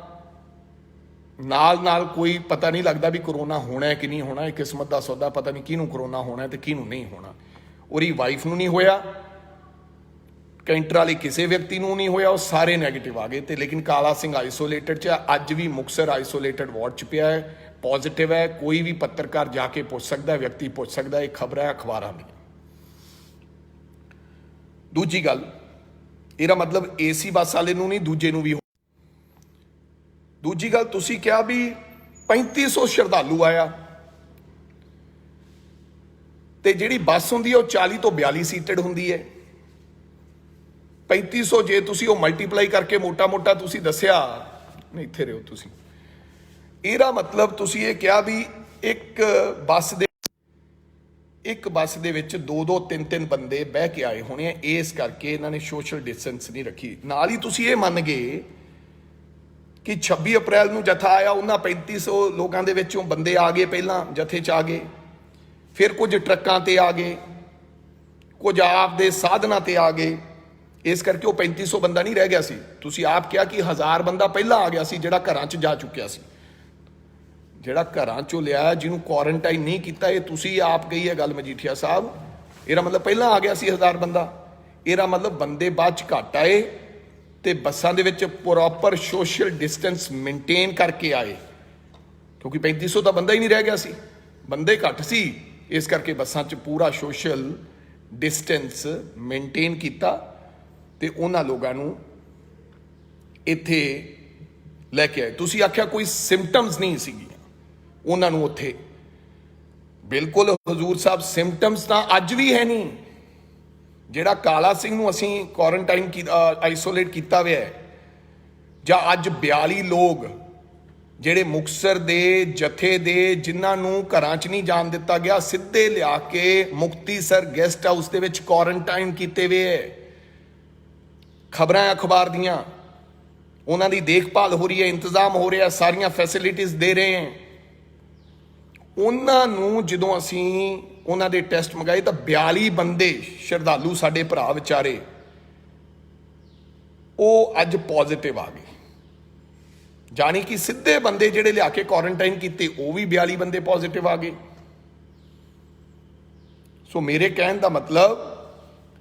ਨਾਲ ਕੋਈ ਪਤਾ ਨਹੀਂ ਲੱਗਦਾ ਵੀ ਕਰੋਨਾ ਹੋਣਾ ਹੈ ਕਿ ਨਹੀਂ ਹੋਣਾ। ਇਹ ਕਿਸਮਤ ਦਾ ਸੌਦਾ, ਪਤਾ ਨਹੀਂ ਕਿਹਨੂੰ ਕਰੋਨਾ ਹੋਣਾ ਤੇ ਕਿਹਨੂੰ ਨਹੀਂ ਹੋਣਾ। ਉਹਦੀ ਵਾਈਫ ਨੂੰ ਨਹੀਂ ਹੋਇਆ, ਕੈਂਟਰ ਵਾਲੇ ਕਿਸੇ ਵਿਅਕਤੀ ਨੂੰ ਨਹੀਂ ਹੋਇਆ, ਉਹ ਸਾਰੇ ਨੈਗੇਟਿਵ ਆ ਗਏ। ਤੇ ਲੇਕਿਨ ਕਾਲਾ ਸਿੰਘ ਆਈਸੋਲੇਟਡ 'ਚ, ਅੱਜ ਵੀ ਮੁਕਤਸਰ ਆਈਸੋਲੇਟਡ ਵਾਰਡ 'ਚ ਪਿਆ ਹੈ, ਪੋਜ਼ਿਟਿਵ ਹੈ। ਕੋਈ ਵੀ ਪੱਤਰਕਾਰ ਜਾ ਕੇ ਪੁੱਛ ਸਕਦਾ, ਵਿਅਕਤੀ ਪੁੱਛ ਸਕਦਾ, ਇਹ ਖਬਰਾਂ ਹੈ ਅਖਬਾਰਾਂ ਦੀਆਂ। ਦੂਜੀ ਗੱਲ, ਇਹਦਾ ਮਤਲਬ ਏਸੀ ਬੱਸ ਵਾਲੇ ਨੂੰ ਨਹੀਂ, ਦੂਜੇ ਨੂੰ ਵੀ। ਦੂਜੀ ਗੱਲ, ਤੁਸੀਂ ਕਿਹਾ ਵੀ 3500 ਸ਼ਰਧਾਲੂ ਆਇਆ ਤੇ ਜਿਹੜੀ ਬੱਸ ਹੁੰਦੀ ਹੈ ਉਹ 40 ਤੋਂ 42 ਸੀਟਡ ਹੁੰਦੀ ਹੈ। 3500 ਜੇ ਤੁਸੀਂ ਉਹ ਮਲਟੀਪਲਾਈ ਕਰਕੇ ਮੋਟਾ ਤੁਸੀਂ ਦੱਸਿਆ, ਨਹੀਂ ਇੱਥੇ ਰਹੋ ਤੁਸੀਂ, ਇਹਦਾ ਮਤਲਬ ਤੁਸੀਂ ਇਹ ਕਿਹਾ ਵੀ ਇੱਕ ਬੱਸ ਦੇ ਵਿੱਚ 2-2 3-3 ਬੰਦੇ ਬਹਿ ਕੇ ਆਏ ਹੋਣੇ ਆ, ਇਸ ਕਰਕੇ ਇਹਨਾਂ ਨੇ ਸੋਸ਼ਲ ਡਿਸਟੈਂਸ ਨਹੀਂ ਰੱਖੀ। ਨਾਲ ਹੀ ਤੁਸੀਂ ਇਹ ਮੰਨ ਗਏ ਕਿ 26 ਅਪ੍ਰੈਲ ਨੂੰ ਜਥਾ ਆਇਆ, ਉਹਨਾਂ 3500 ਲੋਕਾਂ ਦੇ ਵਿੱਚੋਂ ਬੰਦੇ ਆ ਗਏ, ਪਹਿਲਾਂ ਜਥੇ 'ਚ ਆ ਗਏ, ਫਿਰ ਕੁਝ ਟਰੱਕਾਂ ਤੇ ਆ ਗਏ, ਕੁਝ ਆਪ ਦੇ ਸਾਧਨਾਂ ਤੇ ਆ ਗਏ, ਇਸ ਕਰਕੇ ਉਹ 3500 ਬੰਦਾ ਨਹੀਂ ਰਹਿ ਗਿਆ ਸੀ। ਤੁਸੀਂ ਆਪ ਕਿਹਾ ਕਿ 1000 ਬੰਦਾ ਪਹਿਲਾਂ ਆ ਗਿਆ ਸੀ, ਜਿਹੜਾ ਘਰਾਂ 'ਚ ਜਾ ਚੁੱਕਿਆ ਸੀ, ਜਿਹੜਾ ਘਰਾਂ 'ਚੋਂ ਲਿਆ, ਜਿਹਨੂੰ ਕੁਆਰੰਟਾਈਨ ਨਹੀਂ ਕੀਤਾ। ਇਹ ਤੁਸੀਂ ਆਪ ਕਹੀ ਹੈ ਗੱਲ ਮਜੀਠੀਆ ਸਾਹਿਬ, ਇਹਦਾ ਮਤਲਬ ਪਹਿਲਾਂ ਆ ਗਿਆ ਸੀ 1000 ਬੰਦਾ। ਇਹਦਾ ਮਤਲਬ ਬੰਦੇ ਬਾਅਦ 'ਚ ਘੱਟ ਆਏ ਤੇ ਬੱਸਾਂ ਦੇ ਵਿੱਚ ਪ੍ਰੋਪਰ ਸੋਸ਼ਲ ਡਿਸਟੈਂਸ ਮੇਨਟੇਨ ਕਰਕੇ ਆਏ, ਕਿਉਂਕਿ 3500 ਤਾਂ ਬੰਦਾ ਹੀ ਨਹੀਂ ਰਹਿ ਗਿਆ ਸੀ, ਬੰਦੇ ਘੱਟ ਸੀ, ਇਸ ਕਰਕੇ ਬੱਸਾਂ 'ਚ ਪੂਰਾ ਸੋਸ਼ਲ ਡਿਸਟੈਂਸ ਮੇਨਟੇਨ ਕੀਤਾ ਤੇ ਉਹਨਾਂ ਲੋਕਾਂ ਨੂੰ ਇੱਥੇ ਲੈ ਕੇ ਆਏ। ਤੁਸੀਂ ਆਖਿਆ ਕੋਈ ਸਿੰਪਟਮਸ ਨਹੀਂ ਸੀਗੀਆਂ ਉਹਨਾਂ ਨੂੰ ਉੱਥੇ, ਬਿਲਕੁਲ ਹਜ਼ੂਰ ਸਾਹਿਬ ਸਿੰਪਟਮਸ ਤਾਂ ਅੱਜ ਵੀ ਹੈ ਨਹੀਂ। ਜਿਹੜਾ ਕਾਲਾ ਸਿੰਘ ਨੂੰ ਅਸੀਂ ਕੁਆਰੰਟਾਈਨ ਆਈਸੋਲੇਟ ਕੀਤਾ ਹੋਇਆ ਹੈ, ਜਾਂ ਅੱਜ 42 ਲੋਕ ਜਿਹੜੇ ਮੁਕਤਸਰ ਦੇ ਜਥੇ ਦੇ, ਜਿਨ੍ਹਾਂ ਨੂੰ ਘਰਾਂ 'ਚ ਨਹੀਂ ਜਾਣ ਦਿੱਤਾ ਗਿਆ, ਸਿੱਧੇ ਲਿਆ ਕੇ ਮੁਕਤੀਸਰ ਗੈਸਟ ਹਾਊਸ ਦੇ ਵਿੱਚ ਕੁਆਰੰਟਾਈਨ ਕੀਤੇ ਹੋਏ ਹੈ। ਖਬਰਾਂ ਅਖਬਾਰ ਦੀਆਂ, ਉਹਨਾਂ ਦੀ ਦੇਖਭਾਲ ਹੋ ਰਹੀ ਹੈ, ਇੰਤਜ਼ਾਮ ਹੋ ਰਿਹਾ, ਸਾਰੀਆਂ ਫੈਸਿਲਿਟੀਜ਼ ਦੇ ਰਹੇ ਹੈ। ਉਹਨਾਂ ਨੂੰ ਜਦੋਂ ਅਸੀਂ ਉਹਨਾਂ ਦੇ ਟੈਸਟ ਮੰਗਾਏ ਤਾਂ 42 ਬੰਦੇ ਸ਼ਰਧਾਲੂ ਸਾਡੇ ਭਰਾ ਵਿਚਾਰੇ, ਉਹ ਅੱਜ ਪੋਜ਼ਿਟਿਵ ਆ ਗਏ। ਜਾਣੀ ਕਿ ਸਿੱਧੇ ਬੰਦੇ ਜਿਹੜੇ ਲਿਆ ਕੇ ਕੁਆਰੰਟਾਈਨ ਕੀਤੇ, ਉਹ ਵੀ 42 ਬੰਦੇ ਪੋਜ਼ਿਟਿਵ ਆ ਗਏ। ਸੋ ਮੇਰੇ ਕਹਿਣ ਦਾ ਮਤਲਬ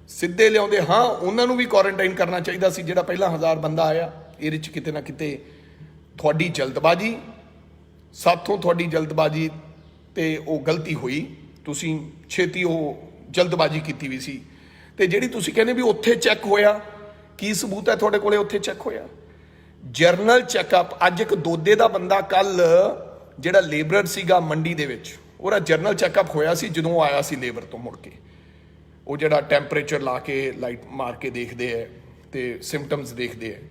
ਸਿੱਧੇ ਲਿਆਉਂਦੇ। ਹਾਂ, ਉਹਨਾਂ ਨੂੰ ਵੀ ਕੁਆਰੰਟਾਈਨ ਕਰਨਾ ਚਾਹੀਦਾ ਸੀ ਜਿਹੜਾ ਪਹਿਲਾਂ 1000 ਬੰਦਾ ਆਇਆ। ਇਹਦੇ 'ਚ ਕਿਤੇ ਨਾ ਕਿਤੇ ਤੁਹਾਡੀ ਜਲਦਬਾਜ਼ੀ, ਸਾਥੋਂ ਤੁਹਾਡੀ ਜਲਦਬਾਜ਼ੀ ਤੇ ਉਹ ਗਲਤੀ ਹੋਈ। ਤੁਸੀਂ ਛੇਤੀ ਉਹ ਜਲਦਬਾਜ਼ੀ ਕੀਤੀ ਵੀ ਸੀ। ਤੇ ਜਿਹੜੀ ਤੁਸੀਂ ਕਹਿੰਦੇ ਵੀ ਉੱਥੇ ਚੈੱਕ ਹੋਇਆ, ਕੀ ਸਬੂਤ ਹੈ ਤੁਹਾਡੇ ਕੋਲੇ ਉੱਥੇ ਚੈੱਕ ਹੋਇਆ? General checkup. ਅੱਜ ਇੱਕ ਦੋਦੇ ਦਾ ਬੰਦਾ ਕੱਲ ਜਿਹੜਾ ਲੇਬਰਰ ਸੀਗਾ ਮੰਡੀ ਦੇ ਵਿੱਚ, ਉਹਦਾ ਜਰਨਲ ਚੈੱਕਅਪ ਹੋਇਆ ਸੀ ਜਦੋਂ ਆਇਆ ਸੀ ਲੇਬਰ ਤੋਂ ਮੁੜ ਕੇ। ਉਹ ਜਿਹੜਾ ਟੈਂਪਰੇਚਰ ਲਾ ਕੇ ਲਾਈਟ ਮਾਰ ਕੇ ਦੇਖਦੇ ਹੈ ਤੇ ਸਿੰਪਟਮਸ ਦੇਖਦੇ ਹੈ,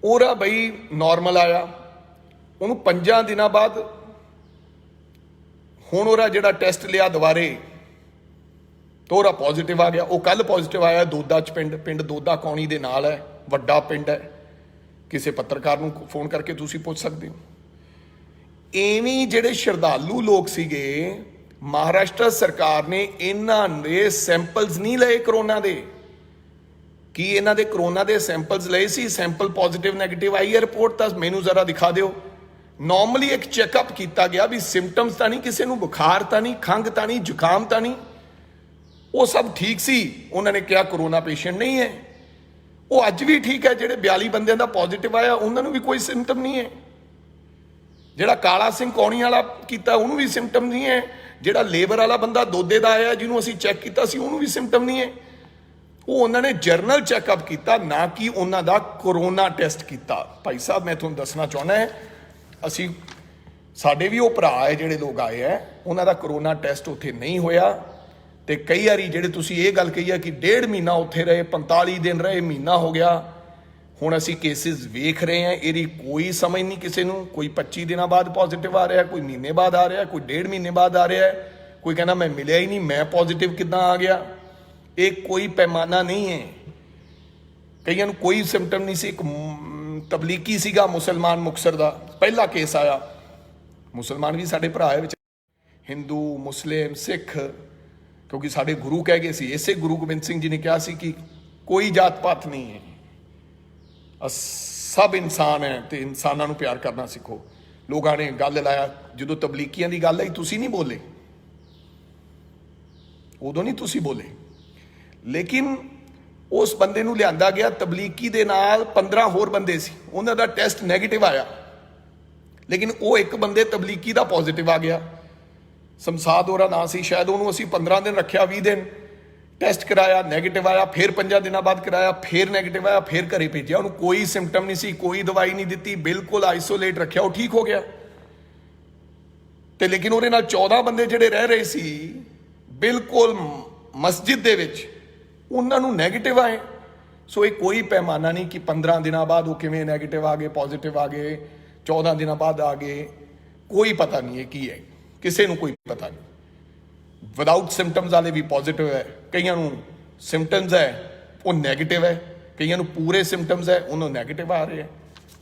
ਉਹਦਾ ਬਈ ਨਾਰਮਲ ਆਇਆ। ਉਹਨੂੰ 5 ਦਿਨਾਂ ਬਾਅਦ ਹੁਣ ਉਹਦਾ ਜਿਹੜਾ ਟੈਸਟ ਲਿਆ ਦੁਬਾਰੇ ਤਾਂ ਉਹਦਾ ਪੋਜ਼ਿਟਿਵ ਆ ਗਿਆ। ਉਹ ਕੱਲ ਪੋਜ਼ਿਟਿਵ ਆਇਆ ਦੋਦਾ 'ਚ। ਪਿੰਡ ਦੋਦਾ ਕੌਣੀ ਦੇ ਨਾਲ ਹੈ, ਵੱਡਾ ਪਿੰਡ ਹੈ। ਕਿਸੇ ਪੱਤਰਕਾਰ ਨੂੰ ਫੋਨ ਕਰਕੇ ਤੁਸੀਂ ਪੁੱਛ ਸਕਦੇ ਹੋ। ਐਵੇਂ ਜਿਹੜੇ ਸ਼ਰਧਾਲੂ ਲੋਕ ਸੀਗੇ, ਮਹਾਰਾਸ਼ਟਰ ਸਰਕਾਰ ਨੇ ਇਹਨਾਂ ਦੇ ਸੈਂਪਲਸ ਨਹੀਂ ਲਏ ਕਰੋਨਾ ਦੇ। ਕੀ ਇਹਨਾਂ ਦੇ ਕਰੋਨਾ ਦੇ ਸੈਂਪਲਸ ਲਏ ਸੀ? ਸੈਂਪਲ ਪੋਜ਼ਿਟਿਵ ਨੈਗੇਟਿਵ ਆਈ ਹੈ ਰਿਪੋਰਟ ਤਾਂ ਮੈਨੂੰ ਜ਼ਰਾ ਦਿਖਾ ਦਿਓ। ਨਾਰਮਲੀ ਇੱਕ ਚੈੱਕਅਪ ਕੀਤਾ ਗਿਆ ਵੀ ਸਿੰਪਟਮਸ ਤਾਂ ਨਹੀਂ, ਕਿਸੇ ਨੂੰ ਬੁਖਾਰ ਤਾਂ ਨਹੀਂ, ਖੰਘ ਤਾਂ ਨਹੀਂ, ਜ਼ੁਕਾਮ ਤਾਂ ਨਹੀਂ, ਉਹ ਸਭ ਠੀਕ ਸੀ। ਉਹਨਾਂ ਨੇ ਕਿਹਾ ਕਰੋਨਾ ਪੇਸ਼ੈਂਟ ਨਹੀਂ ਹੈ। ਉਹ ਅੱਜ ਵੀ ਠੀਕ ਹੈ। ਜਿਹੜੇ 42 ਬੰਦਿਆਂ ਦਾ ਪੋਜ਼ਿਟਿਵ ਆਇਆ ਉਹਨਾਂ ਨੂੰ ਵੀ ਕੋਈ ਸਿੰਪਟਮ ਨਹੀਂ ਹੈ। ਜਿਹੜਾ ਕਾਲਾ ਸਿੰਘ ਕੌਣੀ ਵਾਲਾ ਕੀਤਾ ਉਹਨੂੰ ਵੀ ਸਿੰਪਟਮ ਨਹੀਂ ਹੈ। ਜਿਹੜਾ ਲੇਬਰ ਵਾਲਾ ਬੰਦਾ ਦੋਦੇ ਦਾ ਆਇਆ ਜਿਹਨੂੰ ਅਸੀਂ ਚੈੱਕ ਕੀਤਾ ਸੀ ਉਹਨੂੰ ਵੀ ਸਿੰਪਟਮ ਨਹੀਂ ਹੈ। ਉਹ ਉਹਨਾਂ ਨੇ ਜਰਨਲ ਚੈੱਕਅਪ ਕੀਤਾ, ਨਾ ਕਿ ਉਹਨਾਂ ਦਾ ਕਰੋਨਾ ਟੈਸਟ ਕੀਤਾ। ਭਾਈ ਸਾਹਿਬ, ਮੈਂ ਤੁਹਾਨੂੰ ਦੱਸਣਾ ਚਾਹੁੰਦਾ ਹੈ, ਅਸੀਂ ਸਾਡੇ ਵੀ ਉਹ ਭਰਾ ਹੈ ਜਿਹੜੇ ਲੋਕ ਆਏ ਹੈ, ਉਹਨਾਂ ਦਾ ਕਰੋਨਾ ਟੈਸਟ ਉੱਥੇ ਨਹੀਂ ਹੋਇਆ। ਤੇ ਕਈ ਵਾਰੀ ਜਿਹੜੇ ਤੁਸੀਂ ਇਹ ਗੱਲ ਕਹੀ ਹੈ ਕਿ 1.5 ਮਹੀਨਾ ਉੱਥੇ ਰਹੇ, 45 ਦਿਨ ਰਹੇ, ਮਹੀਨਾ ਹੋ ਗਿਆ। ਹੁਣ ਅਸੀਂ ਕੇਸਿਸ ਵੇਖ ਰਹੇ ਹਾਂ, ਇਹਦੀ ਕੋਈ ਸਮਝ ਨਹੀਂ ਕਿਸੇ ਨੂੰ। ਕੋਈ 25 ਦਿਨਾਂ ਬਾਅਦ ਪੋਜ਼ਿਟਿਵ ਆ ਰਿਹਾ, ਕੋਈ ਮਹੀਨੇ ਬਾਅਦ ਆ ਰਿਹਾ, ਕੋਈ 1.5 ਮਹੀਨੇ ਬਾਅਦ ਆ ਰਿਹਾ। ਕੋਈ ਕਹਿੰਦਾ ਮੈਂ ਮਿਲਿਆ ਹੀ ਨਹੀਂ, ਮੈਂ ਪੋਜ਼ਿਟਿਵ ਕਿੱਦਾਂ ਆ ਗਿਆ? ਇਹ ਕੋਈ ਪੈਮਾਨਾ ਨਹੀਂ ਹੈ। ਕਈਆਂ ਨੂੰ ਕੋਈ ਸਿੰਪਟਮ ਨਹੀਂ ਸੀ। ਇੱਕ ਤਬਲੀਗੀ ਸੀਗਾ ਮੁਸਲਮਾਨ, ਮੁਕਤਸਰ ਦਾ ਪਹਿਲਾ ਕੇਸ ਆਇਆ। ਮੁਸਲਮਾਨ ਵੀ ਸਾਡੇ ਭਰਾ ਹੈ ਵਿੱਚ, ਹਿੰਦੂ, ਮੁਸਲਿਮ, ਸਿੱਖ, ਕਿਉਂਕਿ ਸਾਡੇ ਗੁਰੂ ਕਹਿ ਗਏ ਸੀ। ਇਸੇ ਗੁਰੂ ਗੋਬਿੰਦ ਸਿੰਘ ਜੀ ਨੇ ਕਿਹਾ ਸੀ ਕਿ ਕੋਈ ਜਾਤ ਪਾਤ ਨਹੀਂ ਹੈ, ਸਭ ਇਨਸਾਨ ਹੈ ਤੇ ਇਨਸਾਨਾਂ ਨੂੰ ਪਿਆਰ ਕਰਨਾ ਸਿੱਖੋ। ਲੋਕਾਂ ਨੇ ਗੱਲ ਲਾਇਆ, ਜਦੋਂ ਤਬਲੀਗੀਆਂ ਦੀ ਗੱਲ ਆਈ ਤੁਸੀਂ ਨਹੀਂ ਬੋਲੇ, ਉਦੋਂ ਨਹੀਂ ਤੁਸੀਂ ਬੋਲੇ। ਲੇਕਿਨ ਉਸ ਬੰਦੇ ਨੂੰ ਲਿਆਂਦਾ ਗਿਆ, ਤਬਲੀਗੀ ਦੇ ਨਾਲ 15 ਹੋਰ ਬੰਦੇ ਸੀ, ਉਹਨਾਂ ਦਾ ਟੈਸਟ ਨੈਗੇਟਿਵ ਆਇਆ। ਲੇਕਿਨ ਉਹ ਇੱਕ ਬੰਦੇ ਤਬਲੀਗੀ ਦਾ ਪੋਜ਼ਿਟਿਵ ਆ ਗਿਆ। ਸਮਸਾਦ ਉਹਦਾ ਨਾਂ ਸੀ ਸ਼ਾਇਦ। ਉਹਨੂੰ ਅਸੀਂ 15 ਦਿਨ ਰੱਖਿਆ, 20 ਦਿਨ ਟੈਸਟ ਕਰਾਇਆ, ਨੈਗੇਟਿਵ ਆਇਆ। ਫਿਰ 5 ਦਿਨਾਂ ਬਾਅਦ ਕਰਾਇਆ, ਫਿਰ ਨੈਗੇਟਿਵ ਆਇਆ, ਫਿਰ ਘਰੇ ਭੇਜਿਆ। ਉਹਨੂੰ ਕੋਈ ਸਿੰਪਟਮ ਨਹੀਂ ਸੀ, ਕੋਈ ਦਵਾਈ ਨਹੀਂ ਦਿੱਤੀ, ਬਿਲਕੁਲ ਆਈਸੋਲੇਟ ਰੱਖਿਆ, ਉਹ ਠੀਕ ਹੋ ਗਿਆ। ਤੇ ਲੇਕਿਨ ਉਹਦੇ ਨਾਲ 14 ਬੰਦੇ ਜਿਹੜੇ ਰਹਿ ਰਹੇ ਸੀ ਬਿਲਕੁਲ ਮਸਜਿਦ ਦੇ ਵਿੱਚ, ਉਹਨਾਂ ਨੂੰ ਨੈਗੇਟਿਵ ਆਏ। ਸੋ ਇਹ ਕੋਈ ਪੈਮਾਨਾ ਨਹੀਂ ਕਿ 15 ਦਿਨਾਂ ਬਾਅਦ ਉਹ ਕਿਵੇਂ ਨੈਗੇਟਿਵ ਆ ਗਏ, ਪੋਜ਼ਿਟਿਵ ਆ ਗਏ, 14 ਦਿਨਾਂ ਬਾਅਦ ਆ ਗਏ। ਕੋਈ ਪਤਾ ਨਹੀਂ ਇਹ ਕੀ ਹੈ, ਕਿਸੇ ਨੂੰ ਕੋਈ ਪਤਾ ਨਹੀਂ। ਵਿਦਾਊਟ ਸਿੰਪਟਮਸ ਵਾਲੇ ਵੀ ਪੋਜ਼ਿਟਿਵ ਹੈ, ਕਈਆਂ ਨੂੰ ਸਿੰਪਟਮਸ ਹੈ ਉਹ ਨੈਗੇਟਿਵ ਹੈ, ਕਈਆਂ ਨੂੰ ਪੂਰੇ ਸਿੰਪਟਮਸ ਹੈ ਉਹਨੂੰ ਨੈਗੇਟਿਵ ਆ ਰਹੇ ਹੈ,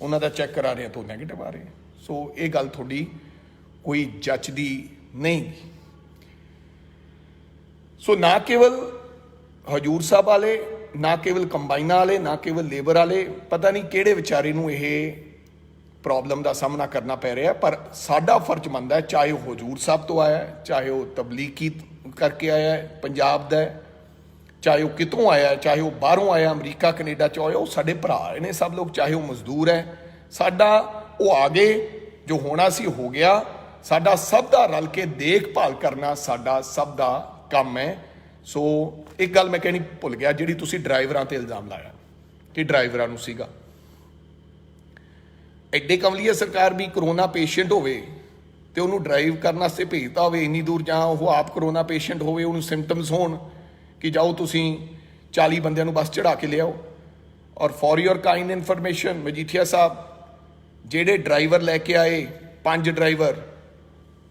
ਉਹਨਾਂ ਦਾ ਚੈੱਕ ਕਰਾ ਰਹੇ ਤਾਂ ਉਹ ਨੈਗੇਟਿਵ ਆ ਰਹੇ। ਸੋ ਇਹ ਗੱਲ ਤੁਹਾਡੀ ਕੋਈ ਜੱਚਦੀ ਨਹੀਂ। ਸੋ ਨਾ ਕੇਵਲ ਹਜੂਰ ਸਾਹਿਬ ਵਾਲੇ, ਨਾ ਕੇਵਲ ਕੰਬਾਈਨਾਂ ਵਾਲੇ, ਨਾ ਕੇਵਲ ਲੇਬਰ ਵਾਲੇ, ਪਤਾ ਨਹੀਂ ਕਿਹੜੇ ਵਿਚਾਰੇ ਨੂੰ ਇਹ ਪ੍ਰੋਬਲਮ ਦਾ ਸਾਹਮਣਾ ਕਰਨਾ ਪੈ ਰਿਹਾ। ਪਰ ਸਾਡਾ ਫਰਜ਼ ਬਣਦਾ ਹੈ, ਚਾਹੇ ਉਹ ਹਜੂਰ ਸਾਹਿਬ ਤੋਂ ਆਇਆ, ਚਾਹੇ ਉਹ ਤਬਲੀਗੀ ਕਰਕੇ ਆਇਆ ਪੰਜਾਬ ਦਾ, ਚਾਹੇ ਉਹ ਕਿਤੋਂ ਆਇਆ, ਚਾਹੇ ਉਹ ਬਾਹਰੋਂ ਆਇਆ, ਅਮਰੀਕਾ ਕੈਨੇਡਾ ਚੋਂ ਆਇਆ, ਉਹ ਸਾਡੇ ਭਰਾ ਨੇ ਸਭ ਲੋਕ, ਚਾਹੇ ਉਹ ਮਜ਼ਦੂਰ ਹੈ। ਸਾਡਾ ਉਹ ਆ ਗਏ, ਜੋ ਹੋਣਾ ਸੀ ਹੋ ਗਿਆ। ਸਾਡਾ ਸਭ ਦਾ ਰਲ ਕੇ ਦੇਖਭਾਲ ਕਰਨਾ ਸਾਡਾ ਸਭ ਦਾ ਕੰਮ ਹੈ। ਸੋ ਇੱਕ ਗੱਲ ਮੈਂ ਕਹਿਣੀ ਭੁੱਲ ਗਿਆ, ਜਿਹੜੀ ਤੁਸੀਂ ਡਰਾਈਵਰਾਂ ਤੇ ਇਲਜ਼ਾਮ ਲਾਇਆ ਕਿ ਡਰਾਈਵਰਾਂ ਨੂੰ ਸੀਗਾ, ਐਡੇ ਕਮਲੀਏ ਸਰਕਾਰ ਵੀ ਕਰੋਨਾ ਪੇਸ਼ੈਂਟ ਹੋਵੇ ਤੇ ਉਹਨੂੰ ਡਰਾਈਵ ਕਰਨ ਵਾਸਤੇ ਭੇਜਦਾ ਹੋਵੇ ਇੰਨੀ ਦੂਰ, ਜਾਂ ਉਹ ਆਪ ਕਰੋਨਾ ਪੇਸ਼ੈਂਟ ਹੋਵੇ, ਉਹਨੂੰ ਸਿੰਪਟਮਸ ਹੋਣ ਕਿ ਜਾਓ ਤੁਸੀਂ 40 ਬੰਦਿਆਂ ਨੂੰ ਬਸ ਚੜਾ ਕੇ ਲਿਆਓ। ਔਰ for your kind information, Majithia ਸਾਹਿਬ ਜਿਹੜੇ ਡਰਾਈਵਰ ਲੈ ਕੇ ਆਏ, 5 ਡਰਾਈਵਰ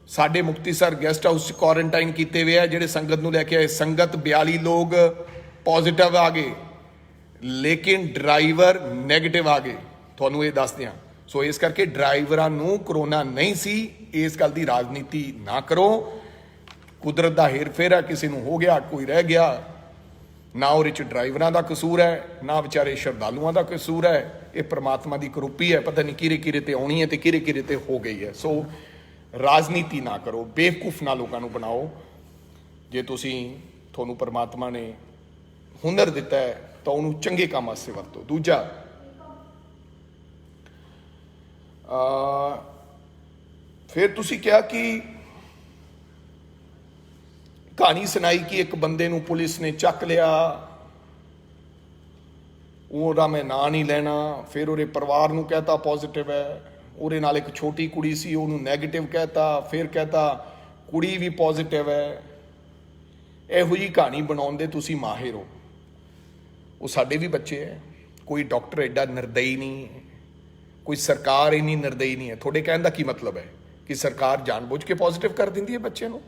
ਸਾਡੇ ਮੁਕਤੀਸਰ ਗੈਸਟ ਹਾਊਸ 'ਚ ਕੁਆਰੰਟਾਈਨ ਕੀਤੇ ਹੋਏ ਆ। ਜਿਹੜੇ ਸੰਗਤ ਨੂੰ ਲੈ ਕੇ ਆਏ, ਸੰਗਤ 42 ਲੋਕ ਪੋਜ਼ਿਟਿਵ ਆ ਗਏ, ਲੇਕਿਨ ਡਰਾਈਵਰ ਨੈਗੇਟਿਵ ਆ ਗਏ, ਤੁਹਾਨੂੰ ਇਹ ਦੱਸਦੇ ਹਾਂ। ਸੋ ਇਸ ਕਰਕੇ ਡਰਾਈਵਰਾਂ ਨੂੰ ਕਰੋਨਾ ਨਹੀਂ ਸੀ। ਇਸ ਗੱਲ ਦੀ ਰਾਜਨੀਤੀ ਨਾ ਕਰੋ। ਕੁਦਰਤ ਦਾ ਹੇਰ-ਫੇਰ ਹੈ, ਕਿਸੇ ਨੂੰ ਹੋ ਗਿਆ, ਕੋਈ ਰਹਿ ਗਿਆ। ਨਾ ਉਹਦੇ 'ਚ ਡਰਾਈਵਰਾਂ ਦਾ ਕਸੂਰ ਹੈ, ਨਾ ਵਿਚਾਰੇ ਸ਼ਰਧਾਲੂਆਂ ਦਾ ਕਸੂਰ ਹੈ। ਇਹ ਪ੍ਰਮਾਤਮਾ ਦੀ ਕਰੂਪੀ ਹੈ, ਪਤਾ ਨਹੀਂ ਕਿਹੜੇ ਤੇ ਆਉਣੀ ਹੈ ਤੇ ਕਿਹੜੇ ਤੇ ਹੋ ਗਈ ਹੈ। ਸੋ ਰਾਜਨੀਤੀ ਨਾ ਕਰੋ, ਬੇਵਕੂਫ ਨਾ ਲੋਕਾਂ ਨੂੰ ਬਣਾਓ। ਜੇ ਤੁਸੀਂ ਤੁਹਾਨੂੰ ਪਰਮਾਤਮਾ ਨੇ ਹੁਨਰ ਦਿੱਤਾ ਹੈ ਤਾਂ ਉਹਨੂੰ ਚੰਗੇ ਕੰਮ ਵਾਸਤੇ ਵਰਤੋ। ਦੂਜਾ, ਫਿਰ ਤੁਸੀਂ ਕਿਹਾ ਕਿ ਕਹਾਣੀ ਸੁਣਾਈ ਕਿ ਇੱਕ ਬੰਦੇ ਨੂੰ ਪੁਲਿਸ ਨੇ ਚੱਕ ਲਿਆ, ਉਹਦਾ ਮੈਂ ਨਾਂ ਨਹੀਂ ਲੈਣਾ, ਫਿਰ ਉਹਦੇ ਪਰਿਵਾਰ ਨੂੰ ਕਹਿਤਾ ਪੋਜ਼ਿਟਿਵ ਹੈ, ਉਹਦੇ ਨਾਲ ਇੱਕ ਛੋਟੀ ਕੁੜੀ ਸੀ ਉਹਨੂੰ ਨੈਗੇਟਿਵ ਕਹਿਤਾ, ਫਿਰ ਕਹਿਤਾ ਕੁੜੀ ਵੀ ਪੋਜ਼ਿਟਿਵ ਹੈ। ਇਹੋ ਜਿਹੀ ਕਹਾਣੀ ਬਣਾਉਣ ਦੇ ਤੁਸੀਂ ਮਾਹਿਰ ਹੋ। ਉਹ ਸਾਡੇ ਵੀ ਬੱਚੇ ਹੈ, ਕੋਈ ਡਾਕਟਰ ਐਡਾ ਨਿਰਦਈ ਨਹੀਂ ਹੈ, ਕੋਈ ਸਰਕਾਰ ਇੰਨੀ ਨਿਰਦਈ ਨਹੀਂ ਹੈ। ਤੁਹਾਡੇ ਕਹਿਣ ਦਾ ਕੀ ਮਤਲਬ ਹੈ ਕਿ ਸਰਕਾਰ ਜਾਣਬੁੱਝ ਕੇ ਪੋਜ਼ਿਟਿਵ ਕਰ ਦਿੰਦੀ ਹੈ ਬੱਚੇ ਨੂੰ,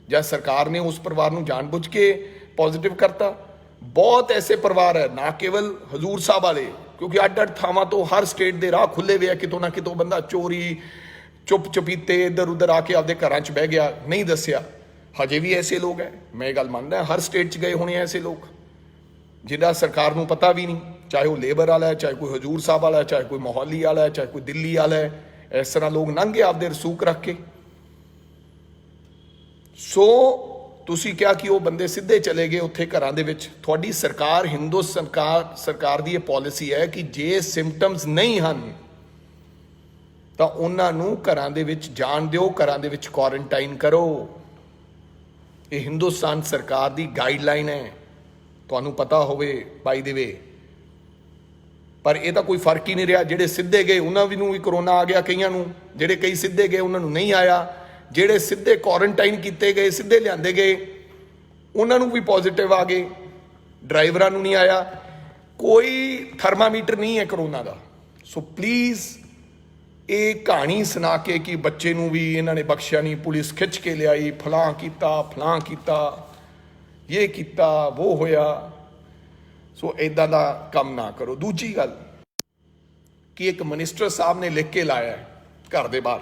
ਜਾਂ ਸਰਕਾਰ ਨੇ ਉਸ ਪਰਿਵਾਰ ਨੂੰ ਜਾਣਬੁੱਝ ਕੇ ਪੋਜ਼ਿਟਿਵ ਕਰਤਾ? ਬਹੁਤ ਐਸੇ ਪਰਿਵਾਰ ਹੈ, ਨਾ ਕੇਵਲ ਹਜ਼ੂਰ ਸਾਹਿਬ ਵਾਲੇ, ਕਿਉਂਕਿ ਅੱਡ-ਅੱਡ ਥਾਵਾਂ ਤੋਂ ਹਰ ਸਟੇਟ ਦੇ ਰਾਹ ਖੁੱਲੇ ਹੋਏ ਆ, ਕਿਤੋਂ ਨਾ ਕਿਤੋਂ ਬੰਦਾ ਚੋਰੀ ਚੁੱਪ ਚੁਪੀਤੇ ਇੱਧਰ ਉੱਧਰ ਆ ਕੇ ਆਪਦੇ ਘਰਾਂ 'ਚ ਬਹਿ ਗਿਆ, ਨਹੀਂ ਦੱਸਿਆ। ਹਜੇ ਵੀ ਐਸੇ ਲੋਕ ਹੈ, ਮੈਂ ਇਹ ਗੱਲ ਮੰਨਦਾ, ਹਰ ਸਟੇਟ 'ਚ ਗਏ ਹੋਣੇ ਐਸੇ ਲੋਕ ਜਿਹਦਾ ਸਰਕਾਰ ਨੂੰ ਪਤਾ ਵੀ ਨਹੀਂ, ਚਾਹੇ ਉਹ ਲੇਬਰ ਵਾਲਾ ਹੈ, ਚਾਹੇ ਕੋਈ ਹਜ਼ੂਰ ਸਾਹਿਬ ਵਾਲਾ ਹੈ, ਚਾਹੇ ਕੋਈ ਮੋਹਾਲੀ ਵਾਲਾ ਹੈ, ਚਾਹੇ ਕੋਈ ਦਿੱਲੀ ਵਾਲਾ ਹੈ। ਇਸ ਤਰ੍ਹਾਂ ਲੋਕ ਲੰਘੇ ਆਪਦੇ ਰਸੂਖ ਰੱਖ ਕੇ। ਸੋ ਤੁਸੀਂ ਕਿਹਾ ਕਿ ਉਹ ਬੰਦੇ ਸਿੱਧੇ ਚਲੇ ਗਏ ਉੱਥੇ ਘਰਾਂ ਦੇ ਵਿੱਚ। ਤੁਹਾਡੀ ਸਰਕਾਰ, ਸਰਕਾਰ ਦੀ ਇਹ ਪਾਲਿਸੀ ਹੈ ਕਿ ਜੇ ਸਿੰਪਟਮਸ ਨਹੀਂ ਹਨ ਤਾਂ ਉਹਨਾਂ ਨੂੰ ਘਰਾਂ ਦੇ ਵਿੱਚ ਜਾਣ ਦਿਓ, ਘਰਾਂ ਦੇ ਵਿੱਚ ਕੁਆਰੰਟਾਈਨ ਕਰੋ। ਇਹ ਹਿੰਦੁਸਤਾਨ ਸਰਕਾਰ ਦੀ ਗਾਈਡਲਾਈਨ ਹੈ, ਤੁਹਾਨੂੰ ਪਤਾ ਹੋਵੇ ਬਾਈ ਦੇ ਵੇ। ਪਰ ਇਹ ਤਾਂ ਕੋਈ ਫਰਕ ਹੀ ਨਹੀਂ ਰਿਹਾ। ਜਿਹੜੇ ਸਿੱਧੇ ਗਏ ਉਹਨਾਂ ਨੂੰ ਵੀ ਕਰੋਨਾ ਆ ਗਿਆ, ਕਈਆਂ ਨੂੰ। ਜਿਹੜੇ ਕਈ ਸਿੱਧੇ ਗਏ ਉਹਨਾਂ ਨੂੰ ਨਹੀਂ ਆਇਆ। ਜਿਹੜੇ ਸਿੱਧੇ ਕੁਆਰੰਟਾਈਨ ਕੀਤੇ ਗਏ, ਸਿੱਧੇ ਲਿਆਂਦੇ ਗਏ, ਉਹਨਾਂ ਨੂੰ ਵੀ ਪੋਜ਼ਿਟਿਵ ਆ ਗਏ, ਡਰਾਈਵਰਾਂ ਨੂੰ ਨਹੀਂ ਆਇਆ। ਕੋਈ ਥਰਮਾਮੀਟਰ ਨਹੀਂ ਹੈ ਕਰੋਨਾ ਦਾ। ਸੋ ਪਲੀਜ਼ ਇਹ ਕਹਾਣੀ ਸੁਣਾ ਕੇ ਕਿ ਬੱਚੇ ਨੂੰ ਵੀ ਇਹਨਾਂ ਨੇ ਬਖਸ਼ਿਆ ਨਹੀਂ, ਪੁਲਿਸ ਖਿੱਚ ਕੇ ਲਿਆਈ, ਫਲਾਂ ਕੀਤਾ, ਇਹ ਕੀਤਾ, ਉਹ ਹੋਇਆ, ਸੋ ਇਦਾਂ ਦਾ ਕੰਮ ਨਾ ਕਰੋ। ਦੂਜੀ ਗੱਲ ਕਿ ਇੱਕ ਮਿਨਿਸਟਰ ਸਾਹਿਬ ਨੇ ਲਿਖ ਕੇ ਲਾਇਆ ਘਰ ਦੇ ਬਾਹਰ,